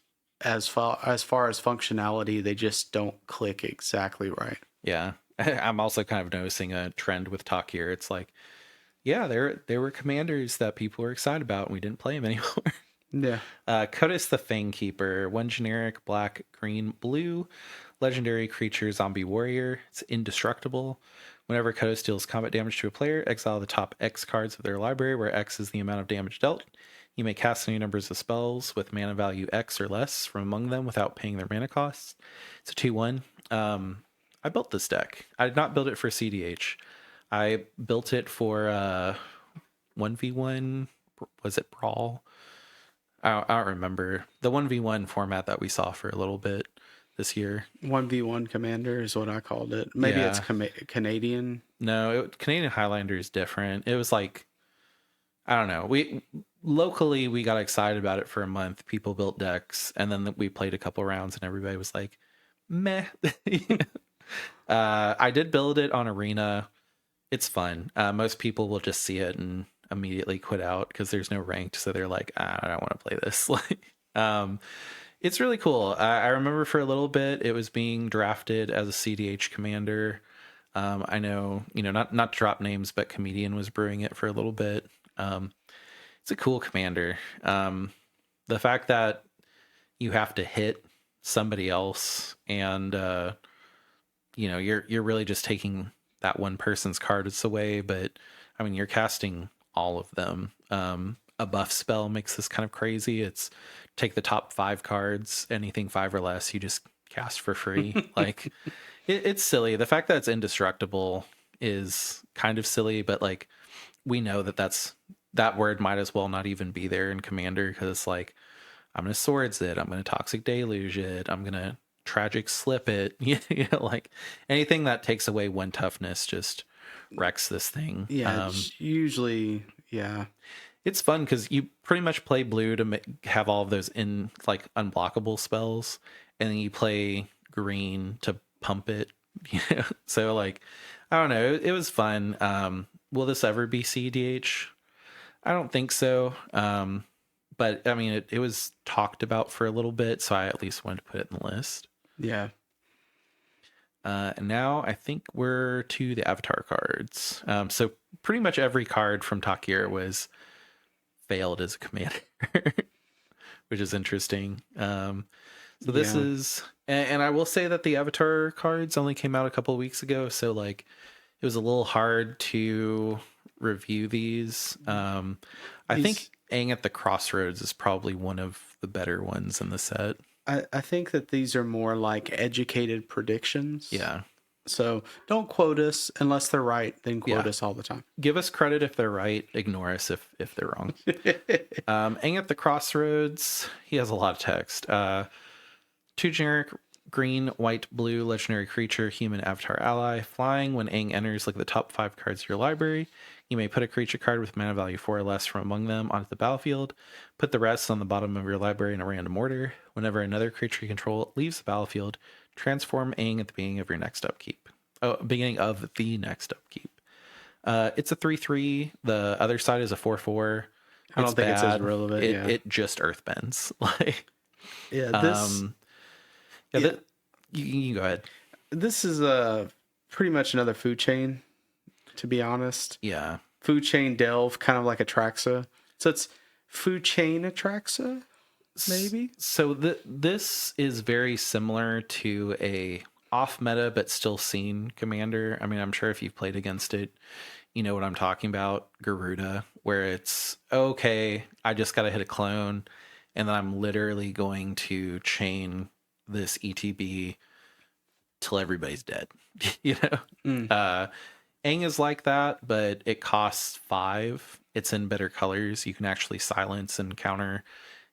As far as functionality, they just don't click exactly right. Yeah. I'm also kind of noticing a trend with talk here. It's like, yeah, there were commanders that people were excited about and we didn't play them anymore. Yeah. Cotis the Fang Keeper, 1 generic, black, green, blue, legendary creature, zombie warrior. It's indestructible. Whenever Cotis deals combat damage to a player, exile the top X cards of their library, where X is the amount of damage dealt. You may cast any numbers of spells with mana value X or less from among them without paying their mana costs. It's a 2/1. I built this deck. I did not build it for CDH. I built it for 1v1. Was it Brawl? I don't remember. The 1v1 format that we saw for a little bit this year. 1v1 Commander is what I called it. Maybe it's Canadian. No, Canadian Highlander is different. It was like, I don't know. We locally got excited about it for a month. People built decks, and then we played a couple rounds, and everybody was like, "Meh." I did build it on Arena. It's fun. Most people will just see it and immediately quit out because there's no ranked, so they're like, I don't want to play this. It's really cool. I remember for a little bit it was being drafted as a CDH commander. I know, not to drop names, but Comedian was brewing it for a little bit. It's a cool commander. The fact that you have to hit somebody else and you're really just taking that one person's cards away, but I mean you're casting all of them. A buff spell makes this kind of crazy. It's take the top 5 cards, anything 5 or less, you just cast for free. Like it's silly. The fact that it's indestructible is kind of silly, but like we know that word might as well not even be there in Commander, because like I'm gonna swords it, I'm gonna toxic deluge it, I'm gonna tragic slip it. Like anything that takes away 1 toughness just wrecks this thing. Yeah, it's usually, yeah. It's fun because you pretty much play blue to have all of those in like unblockable spells, and then you play green to pump it. So like, I don't know. It was fun. Will this ever be CDH? I don't think so. But I mean, it was talked about for a little bit, so I at least wanted to put it in the list. Yeah. And now I think we're to the avatar cards. So pretty much every card from Takir was failed as a commander, which is interesting. So this Yeah. is, and I will say that the avatar cards only came out a couple of weeks ago, so like it was a little hard to review these. I think Aang at the Crossroads is probably one of the better ones in the set. I think that these are more like educated predictions. Yeah. So don't quote us unless they're right, then quote us all the time. Give us credit if they're right. Ignore us if they're wrong. Aang at the Crossroads, he has a lot of text. 2 generic green, white, blue, legendary creature, human avatar ally. Flying, when Aang enters, look at the top 5 cards of your library. You may put a creature card with mana value 4 or less from among them onto the battlefield. Put the rest on the bottom of your library in a random order. Whenever another creature you control leaves the battlefield, transform Aang at the beginning of your next upkeep. Beginning of the next upkeep. It's a 3/3. The other side is a 4/4. I don't think it's as relevant. It just earthbends. Like, yeah, this. You go ahead. This is pretty much another food chain, to be honest. Yeah. Food chain delve, kind of like Atraxa. So it's food chain Atraxa, maybe? So this is very similar to a off meta but still seen commander. I mean, I'm sure if you've played against it, you know what I'm talking about. Garuda, where it's, okay, I just got to hit a clone, and then I'm literally going to chain this ETB till everybody's dead. You know? Aang is like that, but it costs 5. It's in better colors. You can actually silence and counter.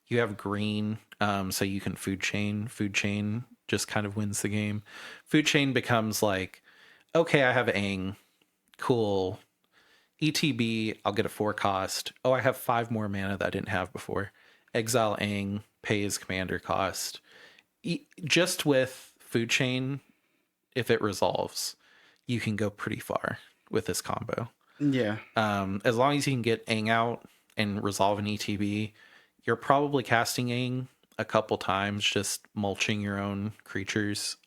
You have green, so you can food chain. Food chain just kind of wins the game. Food chain becomes like, okay, I have Aang. Cool. ETB, I'll get a 4 cost. Oh, I have 5 more mana that I didn't have before. Exile Aang, pay his commander cost. Just with food chain, if it resolves, you can go pretty far with this combo. Yeah. As long as you can get Aang out and resolve an ETB, you're probably casting Aang a couple times, just mulching your own creatures.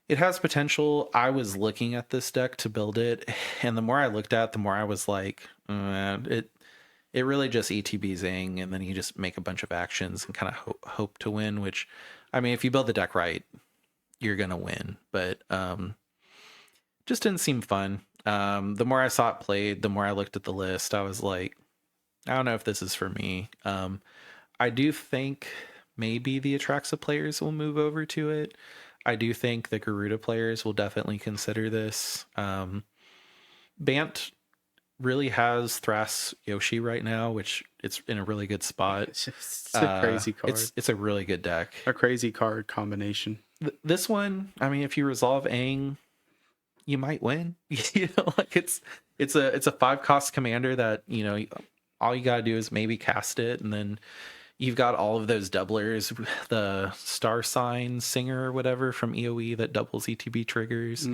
It has potential. I was looking at this deck to build it, and the more I looked at, the more I was like, it really just ETBs Aang, and then you just make a bunch of actions and kind of hope to win, which, I mean, if you build the deck right, you're going to win. But just didn't seem fun. The more I saw it played, the more I looked at the list, I was like, I don't know if this is for me. I do think maybe the Atraxa players will move over to it. I do think the Garuda players will definitely consider this. Bant really has Thras Yoshi right now, which it's in a really good spot. It's a crazy card. It's a really good deck. A crazy card combination. This one, I mean, if you resolve Aang, you might win. You know, like it's a 5 cost commander that, you know, all you gotta do is maybe cast it, and then you've got all of those doublers, the Star Sign Singer or whatever from EOE that doubles ETB triggers.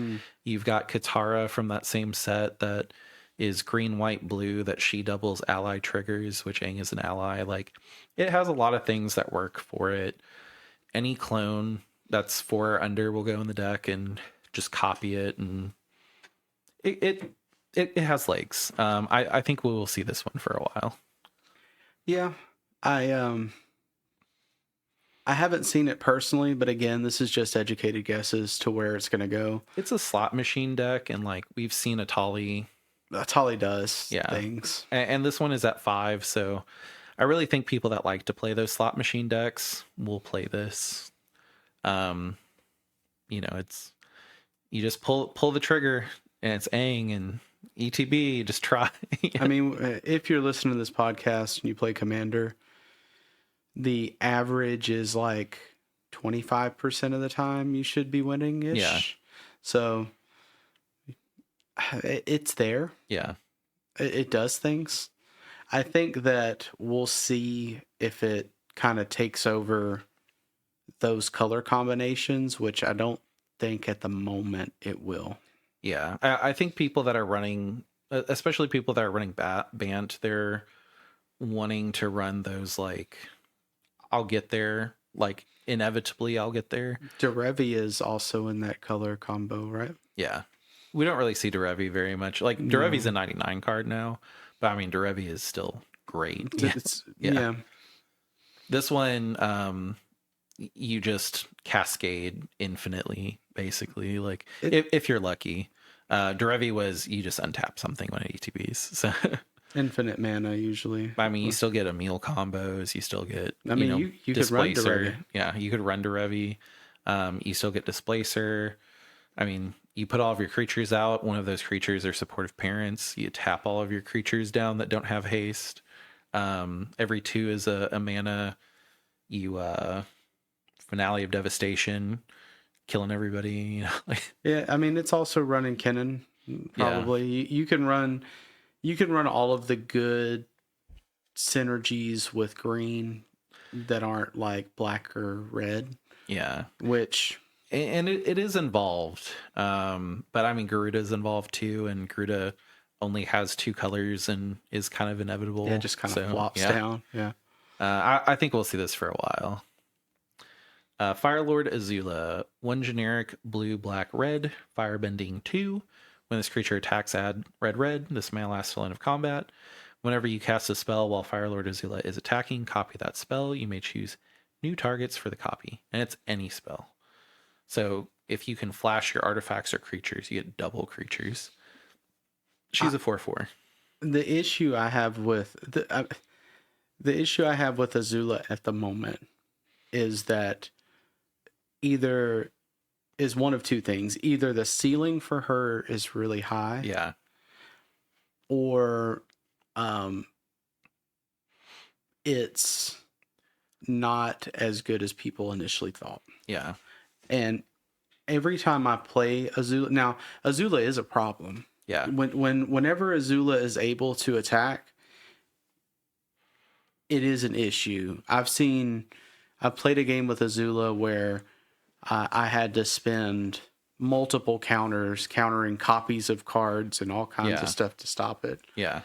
You've got Katara from that same set that is green, white, blue, that she doubles ally triggers, which Aang is an ally. Like, it has a lot of things that work for it. Any clone that's 4 or under will go in the deck and just copy it, and it has legs. I think we will see this one for a while. Yeah. I haven't seen it personally, but again, this is just educated guesses to where it's going to go. It's a slot machine deck, and like we've seen Atali does things. And this one is at 5, so I really think people that like to play those slot machine decks will play this. You know, it's, you just pull the trigger and it's Aang and ETB, just try. I mean, if you're listening to this podcast and you play Commander, the average is like 25% of the time you should be winning-ish. Yeah. So it's there. Yeah. It does things. I think that we'll see if it kind of takes over those color combinations, which I don't think at the moment it will. Yeah. I think people that are running especially people that are running Bant, they're wanting to run those like, I'll get there, like inevitably I'll get there. Derevi is also in that color combo, right? Yeah. We don't really see Derevi very much. Like Derevi's a 99 card now, but I mean Derevi is still great. Yeah. Yeah. This one, you just cascade infinitely, basically. Like if you're lucky. Derevi was you just untap something when it ETBs. So infinite mana usually. I mean, you still get Emil combos. You still get, you could run Derevi. Yeah, you could run Derevi. You still get Displacer. I mean, you put all of your creatures out. One of those creatures are supportive parents. You tap all of your creatures down that don't have haste. Every 2 is a mana. You Finale of Devastation, killing everybody. You know, like, yeah. I mean, it's also running Kennen. Probably you can run all of the good synergies with green that aren't like black or red. Yeah, which and it is involved. But I mean, Garuda's involved too, and Garuda only has 2 colors and is kind of inevitable. Yeah, just kind of flops down. Yeah. I think we'll see this for a while. Firelord Azula, 1 generic blue, black, red, firebending 2. When this creature attacks, add red, red. This may last till end of combat. Whenever you cast a spell while Firelord Azula is attacking, copy that spell. You may choose new targets for the copy, and it's any spell. So if you can flash your artifacts or creatures, you get double creatures. She's a 4/4. The issue I have with the issue I have with Azula at the moment is that either is one of 2 things. Either the ceiling for her is really high. Yeah. Or it's not as good as people initially thought. Yeah. And every time I play Azula, now Azula is a problem. Yeah. Whenever Azula is able to attack, it is an issue. I've played a game with Azula where I had to spend multiple countering copies of cards and all kinds of stuff to stop it. Yeah.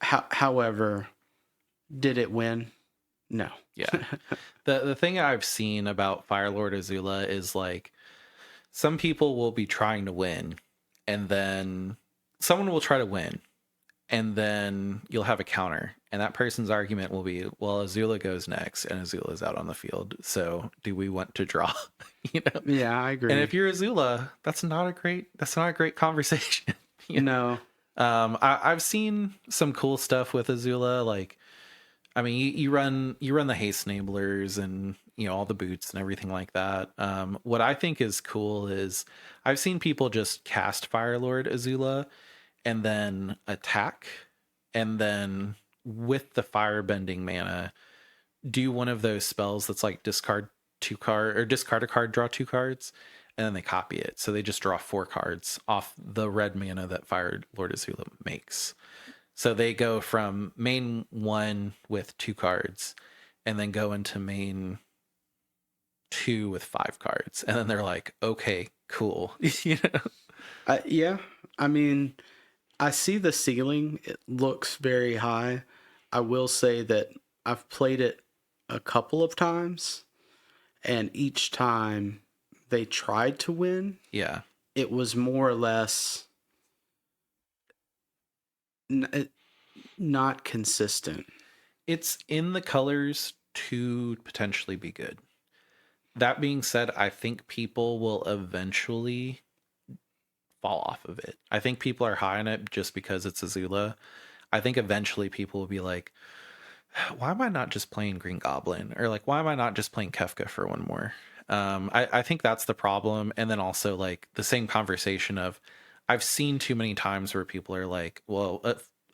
However, did it win? No. Yeah. The thing I've seen about Firelord Azula is like some people will be trying to win, and then someone will try to win, and then you'll have a counter, and that person's argument will be, well, Azula goes next and Azula's out on the field, so do we want to draw? You know? Yeah, I agree. And if you're Azula, that's not a great conversation. You know? I've seen some cool stuff with Azula. Like, I mean, you run the haste enablers and all the boots and everything like that. What I think is cool is I've seen people just cast Firelord Azula and then attack, and then with the firebending mana, do one of those spells that's like discard a card, draw 2 cards, and then they copy it. So they just draw 4 cards off the red mana that Firelord Azula makes. So they go from main 1 with 2 cards, and then go into main 2 with 5 cards, and then they're like, okay, cool. Yeah, I mean, I see the ceiling. It looks very high. I will say that I've played it a couple of times, and each time they tried to win, Yeah, it was more or less not consistent. it's in the colors to potentially be good. That being said, I think people will eventually fall off of it. I think people are high on it just because it's Azula. I think eventually people will be like, why am I not just playing Green Goblin? Or like, why am I not just playing Kefka for one more? I think that's the problem. And then also like the same conversation of, I've seen too many times where people are like, well,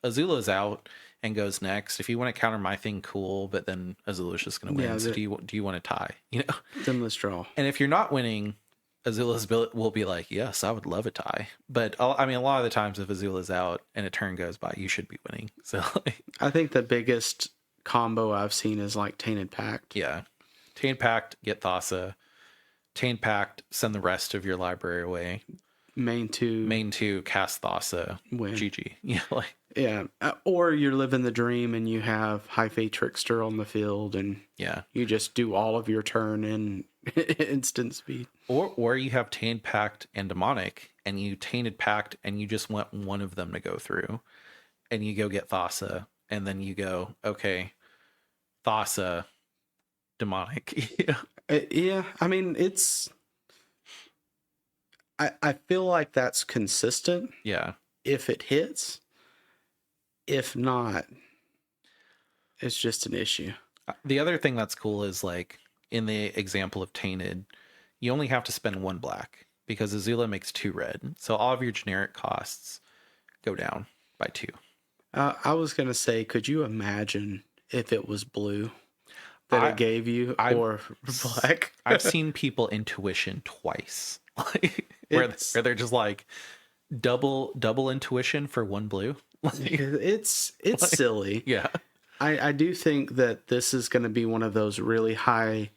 Azula's out and goes next. If you want to counter my thing, cool, but then Azula's just going to win. So do you want to tie? Then let's draw. And if you're not winning, Azula's will be like, yes, I would love a tie. But I mean, a lot of the times if Azula's out and a turn goes by, you should be winning. So I think the biggest combo I've seen is like Tainted Pact. Yeah. Tainted Pact, get Thassa. Tainted Pact, send the rest of your library away. main two Main 2, cast Thassa, win. GG. Yeah, like, Yeah, or you're living the dream and you have High Fate Trickster on the field and yeah. you just do all of your turn in instant speed. Or you have Tainted Pact and Demonic, and you Tainted Pact, and you just want one of them to go through, and you go get Thassa, and then you go, okay, Thassa, Demonic. Yeah. Yeah, I mean, I feel like that's consistent Yeah. if it hits. If not, it's just an issue. The other thing that's cool is, like, in the example of Tainted, you only have to spend 1 black because Azula makes 2 red. So all of your generic costs go down by 2. I was going to say, could you imagine if it was blue that it gave you or black? I've seen people intuition twice. Like, where they're just like double intuition for 1 blue. Like, it's silly. Yeah. I do think that this is going to be one of those really high,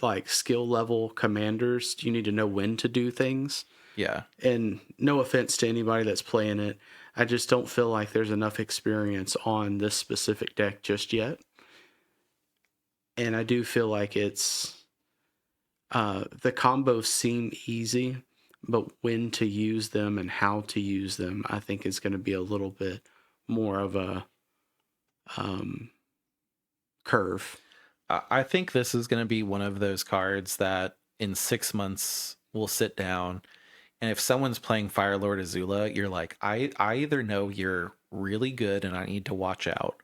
like, skill level commanders. You need to know when to do things. Yeah. And no offense to anybody that's playing it, I just don't feel like there's enough experience on this specific deck just yet. And I do feel like it's the combos seem easy, but when to use them and how to use them, I think is going to be a little bit more of a curve. I think this is going to be one of those cards that in 6 months we'll sit down, and if someone's playing Firelord Azula, you're like, I either know you're really good and I need to watch out,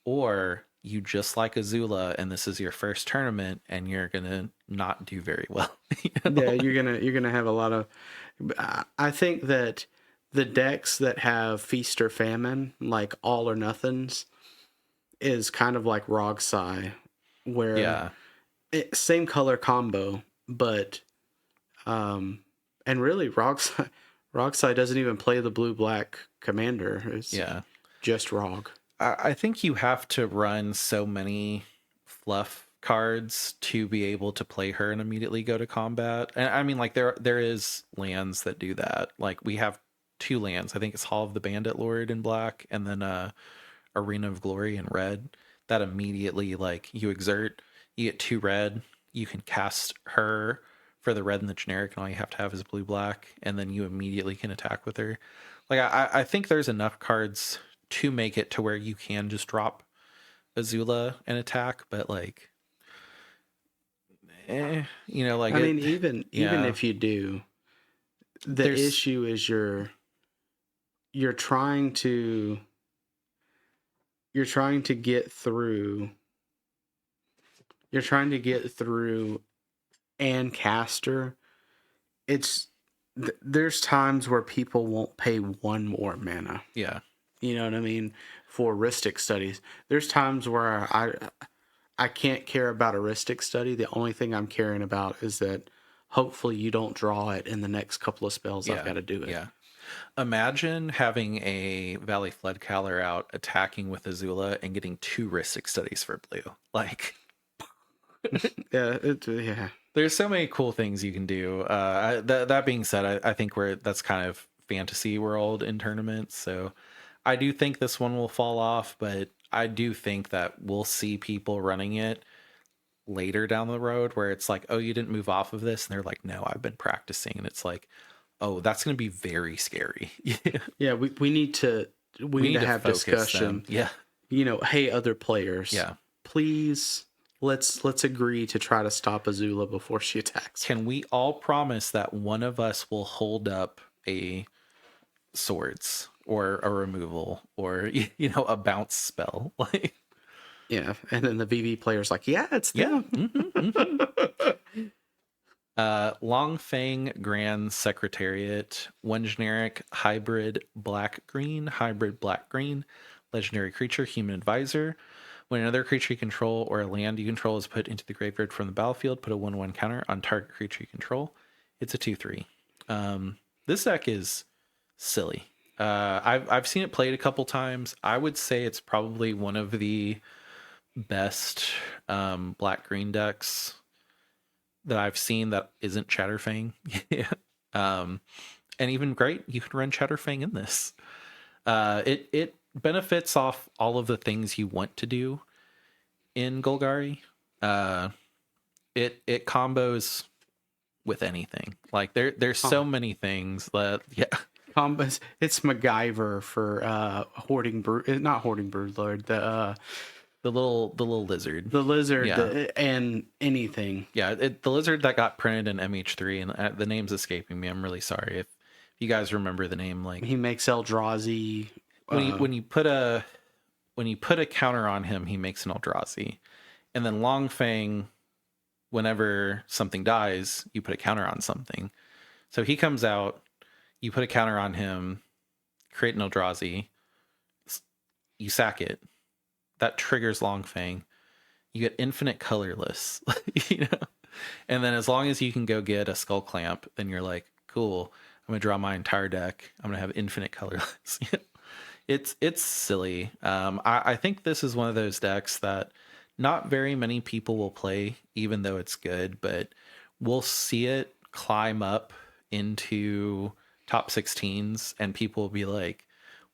or you just like Azula and this is your first tournament and you're gonna not do very well. You know? Yeah, you're gonna have a lot of. I think that the decks that have feast or famine, like all or nothings, is kind of like Rogsai, where Yeah. Same color combo, but and really Rogsai doesn't even play the blue black commander. It's just Rog. I think you have to run so many fluff cards to be able to play her and immediately go to combat. And I mean, like, there is lands that do that. Like, we have 2 lands. I think it's Hall of the Bandit Lord in black, and then Arena of Glory in red. That immediately, like, you exert, you get 2 red, you can cast her for the red and the generic, and all you have to have is blue black, and then you immediately can attack with her. Like, I think there's enough cards to make it to where you can just drop Azula and attack, but, like, you know, like, I mean, even if you do, the issue is you're trying to get through. You're trying to get through and caster. There's times where people won't pay 1 more mana. Yeah. You know what I mean? For Ristic studies. There's times where I can't care about a Ristic study. The only thing I'm caring about is that hopefully you don't draw it in the next couple of spells I've got to do it. Yeah. Imagine having a Valley Flood Caller out attacking with Azula and getting 2 Ristic studies for blue. Like, yeah. There's so many cool things you can do. That being said, I think that's kind of fantasy world in tournaments. So I do think this one will fall off, but I do think that we'll see people running it later down the road where it's like, oh, you didn't move off of this. And they're like, no, I've been practicing. And it's like, oh, that's going to be very scary. Yeah. We need to have discussion. Them. Yeah. You know, hey, other players. Yeah. Please, let's agree to try to stop Azula before she attacks. Can we all promise that one of us will hold up a swords or a removal or, you know, a bounce spell? Like, yeah, and then the VV player's like, yeah, it's them. Longfang Grand Secretariat, 1 generic, hybrid black-green, legendary creature, human advisor. When another creature you control or a land you control is put into the graveyard from the battlefield, put a 1/1 counter on target creature you control. It's a 2/3. This deck is silly. I've seen it played a couple times. I would say it's probably one of the best black-green decks that I've seen that isn't Chatterfang. Yeah. And even great, you can run Chatterfang in this. It benefits off all of the things you want to do in Golgari. It combos with anything. Like there's so many things that Combos. It's MacGyver for hoarding not hoarding broodlord, the little lizard, the lizard, and anything. Yeah, the lizard that got printed in MH3, and the name's escaping me. I'm really sorry if you guys remember the name. Like he makes Eldrazi. When you put a counter on him, he makes an Eldrazi, and then Longfang, whenever something dies, you put a counter on something. So he comes out, you put a counter on him, create an Eldrazi, you sack it. That triggers Longfang. You get infinite colorless, you know? And then as long as you can go get a Skull Clamp, then you're like, cool, I'm going to draw my entire deck. I'm going to have infinite colorless. It's silly. I think this is one of those decks that not very many people will play, even though it's good, but we'll see it climb up into top 16s and people will be like,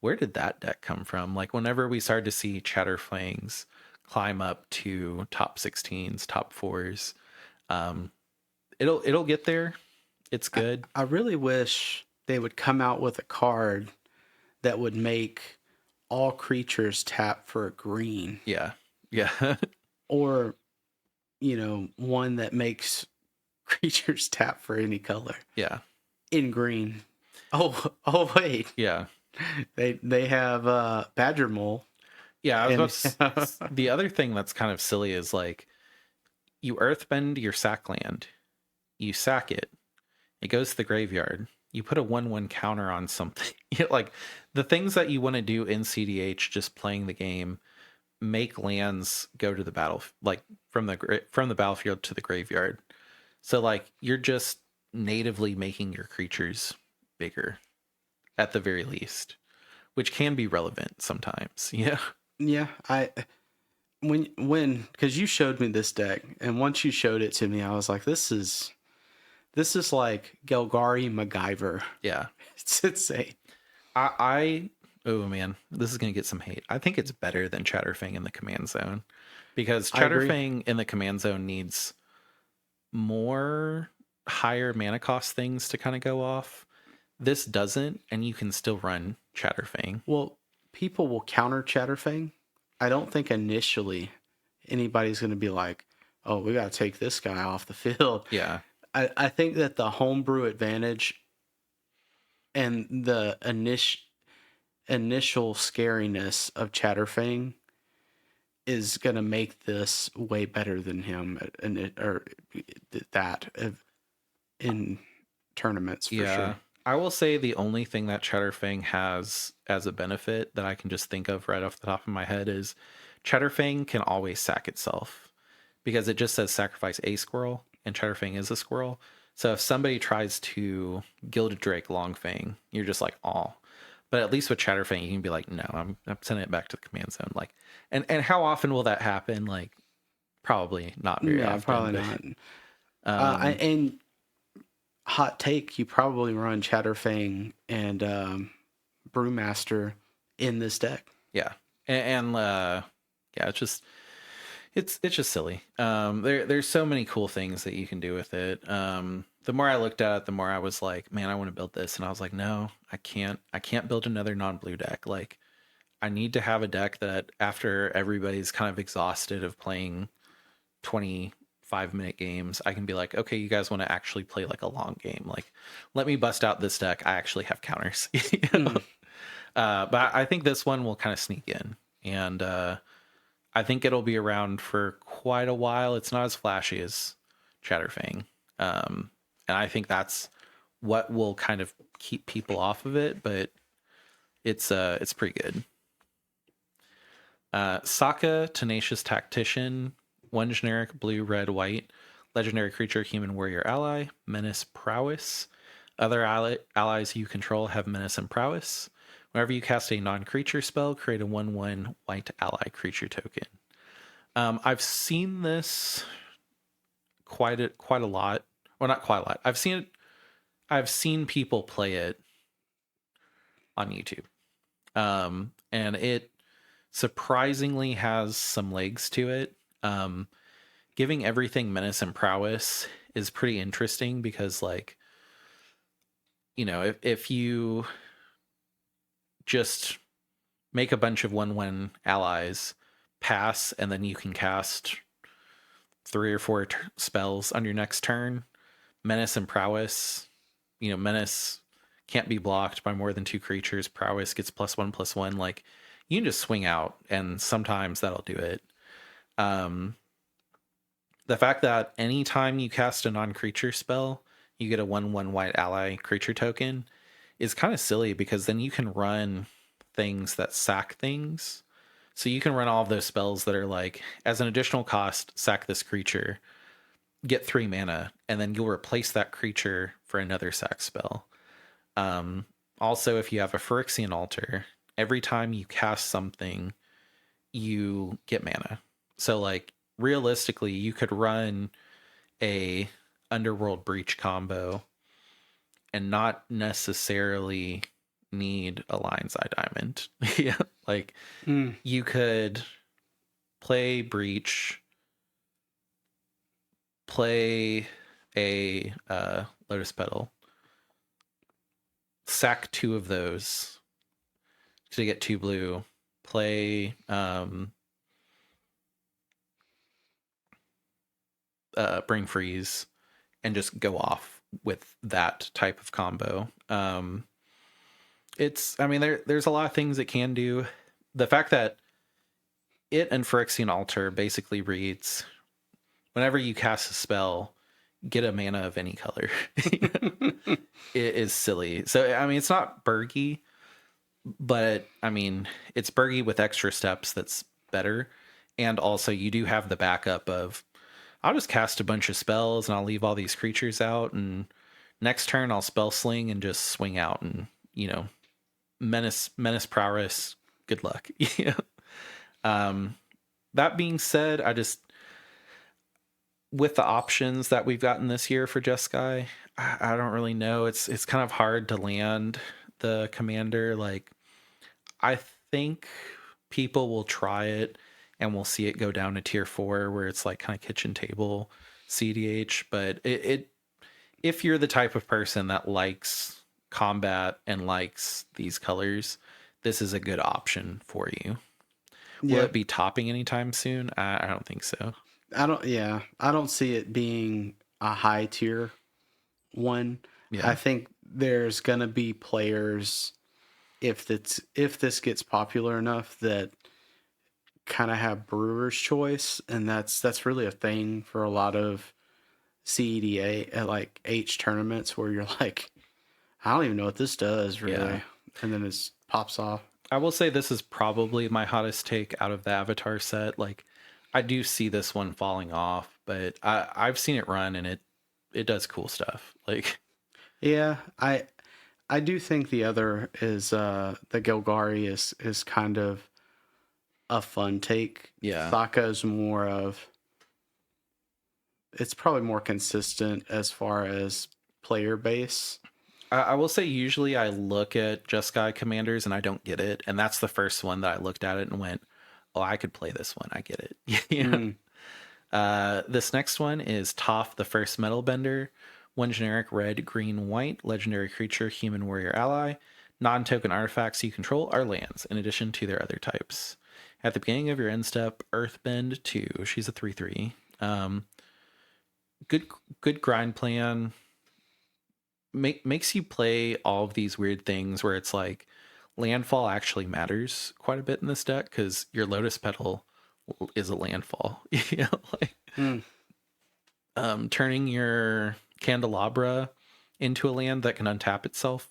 where did that deck come from? Like whenever we started to see Chatterfangs climb up to top 16s, top 4s, it'll get there. It's good. I really wish they would come out with a card that would make all creatures tap for a green. Yeah. Or, one that makes creatures tap for any color. Yeah. In green. Oh wait. Yeah. They have Badger Mole. Yeah, I was about to, the other thing that's kind of silly is like you earthbend your sack land, you sack it, it goes to the graveyard. You put a 1/1 counter on something. Like the things that you want to do in CDH, just playing the game, make lands go to the battle, like from the battlefield to the graveyard. So like you're just natively making your creatures bigger, at the very least, which can be relevant sometimes. Yeah. Yeah, because you showed me this deck, and once you showed it to me, I was like, this is like Golgari MacGyver. Yeah. It's insane. Oh man, this is gonna get some hate. I think it's better than Chatterfang in the command zone, because Chatterfang in the command zone needs more higher mana cost things to kind of go off. This doesn't, and you can still run Chatterfang. Well, people will counter Chatterfang. I don't think initially anybody's going to be like, oh, we got to take this guy off the field. Yeah. I think that the homebrew advantage and the initial scariness of Chatterfang is going to make this way better than him in tournaments for sure. I will say the only thing that Chatterfang has as a benefit that I can just think of right off the top of my head is Chatterfang can always sack itself, because it just says sacrifice a squirrel, and Chatterfang is a squirrel. So if somebody tries to Gilded Drake Longfang, you're just like, oh. But at least with Chatterfang, you can be like, no, I'm sending it back to the command zone. Like, and how often will that happen? Like, probably not very often. Probably not. And hot take, you probably run Chatterfang and Brewmaster in this deck. Yeah. And it's just silly. There's so many cool things that you can do with it. The more I looked at it, the more I was like, man, I want to build this. And I was like, no, I can't build another non-blue deck. Like, I need to have a deck that after everybody's kind of exhausted of playing 25-minute games, I can be like, okay, you guys want to actually play like a long game. Like, let me bust out this deck. I actually have counters. But I think this one will kind of sneak in. And I think it'll be around for quite a while. It's not as flashy as Chatterfang. And I think that's what will kind of keep people off of it, but it's pretty good. Sokka, Tenacious Tactician, 1 generic, blue, red, white, legendary creature, human warrior ally, menace, prowess. Other allies you control have menace and prowess. Whenever you cast a non-creature spell, create a 1/1 white ally creature token. I've seen this quite a lot. Well, not quite a lot. I've seen it I've seen people play it on YouTube. And it surprisingly has some legs to it. Giving everything menace and prowess is pretty interesting because, like, if you just make a bunch of 1/1 allies pass, and then you can cast 3 or 4 spells on your next turn, menace and prowess, menace can't be blocked by more than 2 creatures. Prowess gets +1/+1. Like, you can just swing out, and sometimes that'll do it. The fact that anytime you cast a non-creature spell, you get a 1/1 white ally creature token is kind of silly, because then you can run things that sack things. So you can run all of those spells that are like, as an additional cost, sack this creature, get 3 mana, and then you'll replace that creature for another sack spell. Also, if you have a Phyrexian Altar, every time you cast something, you get mana. So, like, realistically, you could run a Underworld Breach combo and not necessarily need a Lion's Eye Diamond. Yeah, like, you could play Breach, play a Lotus Petal, sack 2 of those to get 2 blue, play Bring Freeze, and just go off with that type of combo. There's a lot of things it can do. The fact that it and Phyrexian Altar basically reads, whenever you cast a spell, get a mana of any color. It is silly. So, it's not Burgy, but it's Burgy with extra steps that's better. And also, you do have the backup of, I'll just cast a bunch of spells and I'll leave all these creatures out, and next turn I'll spell sling and just swing out, and menace prowess, good luck. That being said, with the options that we've gotten this year for Jeskai, I don't really know. It's kind of hard to land the commander. Like, I think people will try it and we'll see it go down to tier 4, where it's like kind of kitchen table CDH. But if you're the type of person that likes combat and likes these colors, this is a good option for you. Will it be topping anytime soon? I don't think so. I don't see it being a high tier one. Yeah. I think there's gonna be players, if this gets popular enough, that kind of have brewer's choice, and that's really a thing for a lot of CEDA at like H tournaments, where you're like, I don't even know what this does really, and then it pops off. I will say this is probably my hottest take out of the Avatar set. Like, I do see this one falling off, but I've seen it run, and it does cool stuff. Like, yeah, I do think the other is the Golgari is kind of a fun take. Yeah, Thaka's more of, it's probably more consistent as far as player base. I will say, usually I look at Jeskai commanders and I don't get it, and that's the first one that I looked at it and went, oh, I could play this one. I get it. This next one is Toph, the First Metal Bender. 1 generic red, green, white, legendary creature, human warrior ally. Non-token artifacts you control are lands, in addition to their other types. At the beginning of your end step, Earthbend 2. She's a 3/3. Good grind plan. Makes you play all of these weird things where it's like, landfall actually matters quite a bit in this deck, because your Lotus Petal is a landfall. Turning your Candelabra into a land that can untap itself,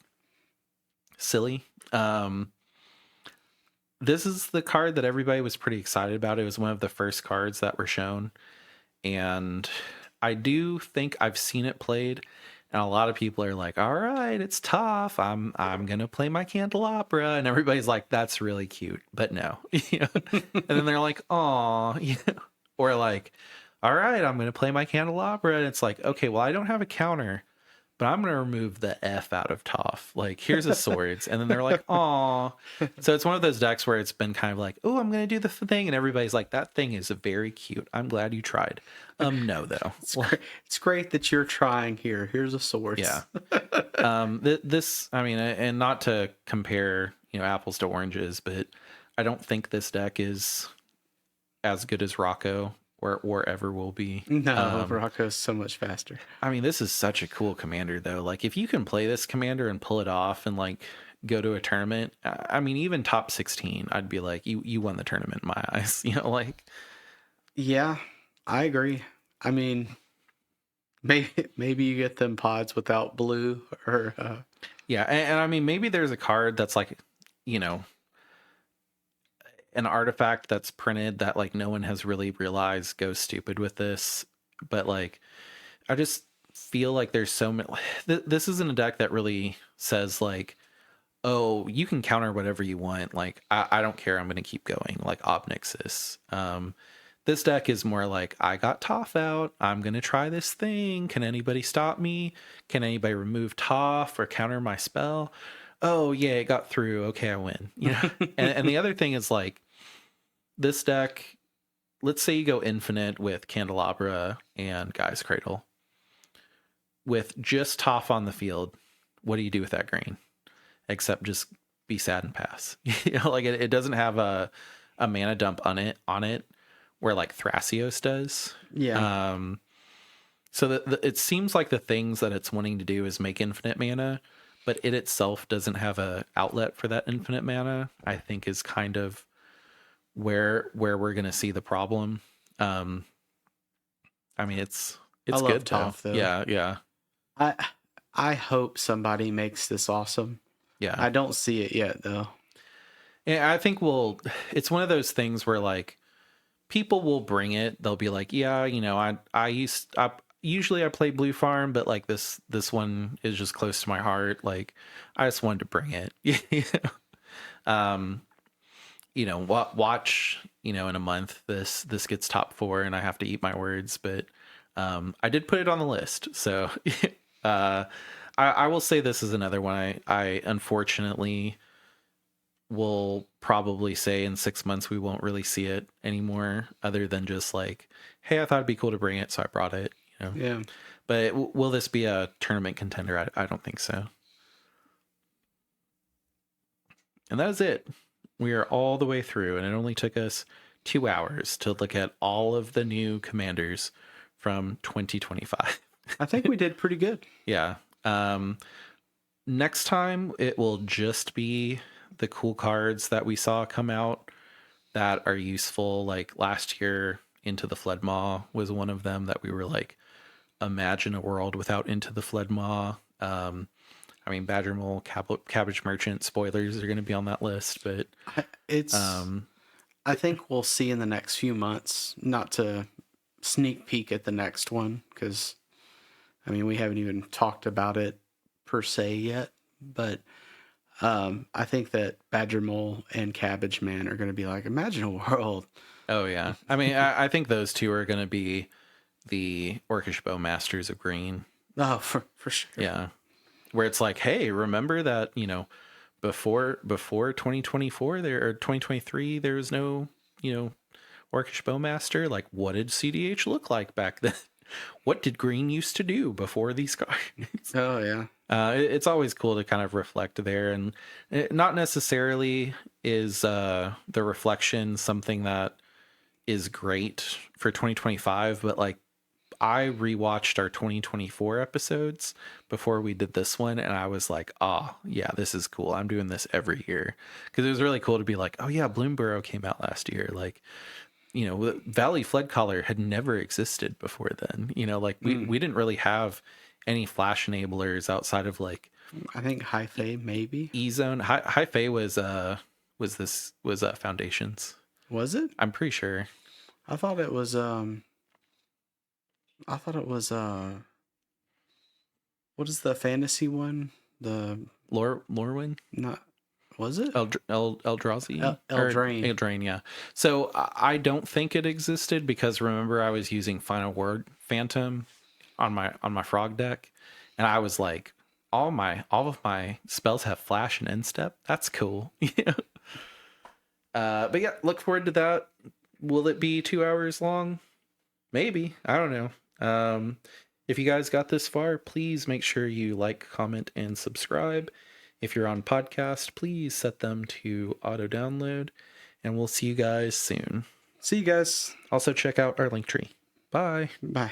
silly. This is the card that everybody was pretty excited about. It was one of the first cards that were shown, and I do think I've seen it played. And a lot of people are like, all right, it's tough. I'm going to play my Candelabra. And everybody's like, that's really cute. But no. And then they're like, aw. Or like, all right, I'm going to play my Candelabra. And it's like, okay, well, I don't have a counter. but I'm gonna remove the F out of Toph. Like, here's the swords, and then they're like, "Aw." So it's one of those decks where it's been kind of like, "Oh, I'm gonna do the thing," and everybody's like, "That thing is very cute. I'm glad you tried." No, though. It's great that you're trying here. Here's a source. Yeah. This, I mean, and not to compare, apples to oranges, but I don't think this deck is as good as Rocco or ever will be. No, Rocco's so much faster. I mean, this is such a cool commander, though. Like, if you can play this commander and pull it off and, like, go to a tournament, I mean, even top 16, I'd be like, you won the tournament in my eyes. Like. Yeah, I agree. I mean, maybe you get them pods without blue or. Yeah, and I mean, maybe there's a card that's like, an artifact that's printed that like no one has really realized goes stupid with this, but like I just feel like there's so many. This isn't a deck that really says like, oh, you can counter whatever you want, like I don't care, I'm gonna keep going, like Obnixis. This deck is more like, I got Toph out, I'm gonna try this thing, can anybody stop me, can anybody remove Toph or counter my spell? Oh yeah, it got through, okay, I win. And the other thing is like, this deck, let's say you go infinite with Candelabra and Guy's Cradle. With just Toph on the field, what do you do with that green? Except just be sad and pass. Like it doesn't have a mana dump on it where like Thrasios does. Yeah. So it seems like the things that it's wanting to do is make infinite mana, but it itself doesn't have a outlet for that infinite mana, I think is kind of where we're gonna see the problem. I mean, it's I love good Toph, though. Yeah. I hope somebody makes this awesome. Yeah. I don't see it yet though. And I think it's one of those things where like people will bring it. They'll be like, yeah, I usually I play Blue Farm, but like this one is just close to my heart. Like I just wanted to bring it. Watch, in a month, this gets top 4 and I have to eat my words, but I did put it on the list. So I will say this is another one I unfortunately will probably say in 6 months we won't really see it anymore, other than just like, hey, I thought it'd be cool to bring it, so I brought it. Yeah. But will this be a tournament contender? I don't think so. And that is it. We are all the way through, and it only took us 2 hours to look at all of the new commanders from 2025. I think we did pretty good. Yeah. Next time, it will just be the cool cards that we saw come out that are useful. Like last year, Into the Flood Maw was one of them that we were like, imagine a world without Into the Flood Maw. I mean, Badger Mole, Cabbage Merchant, spoilers are going to be on that list, but I think we'll see in the next few months, not to sneak peek at the next one, because, I mean, we haven't even talked about it per se yet, but I think that Badger Mole and Cabbage Man are going to be like, imagine a world. Oh, yeah. I mean, I think those two are going to be the Orcish Bowmasters of Green. Oh, for sure. Yeah. Where it's like, hey, remember that, before 2024 or 2023, there was no, Orcish Bowmaster. Like, what did CDH look like back then? What did Green used to do before these cards? Oh, yeah. It's always cool to kind of reflect there, and not necessarily is the reflection something that is great for 2025, but like, I rewatched our 2024 episodes before we did this one, and I was like, oh, yeah, this is cool. I'm doing this every year. Because it was really cool to be like, oh, yeah, Bloomborough came out last year. Like, Valley Flood Collar had never existed before then. Like, we didn't really have any flash enablers outside of, like... I think High Fae, maybe? E-Zone. High Fae was Foundations. Was it? I'm pretty sure. I thought it was... what is the fantasy one? The Lorwyn? Not, was it? Eldrazi? Eldraine. Eldraine, yeah. So I don't think it existed because remember I was using Final Word Phantom on my frog deck, And I was like, all of my spells have flash and end step. That's cool. But yeah, look forward to that. Will it be 2 hours long? Maybe. I don't know. If you guys got this far, please make sure you like, comment, and subscribe. If you're on podcast, please set them to auto download, and we'll see you guys soon. See you guys. Also, check out our link tree. Bye. Bye.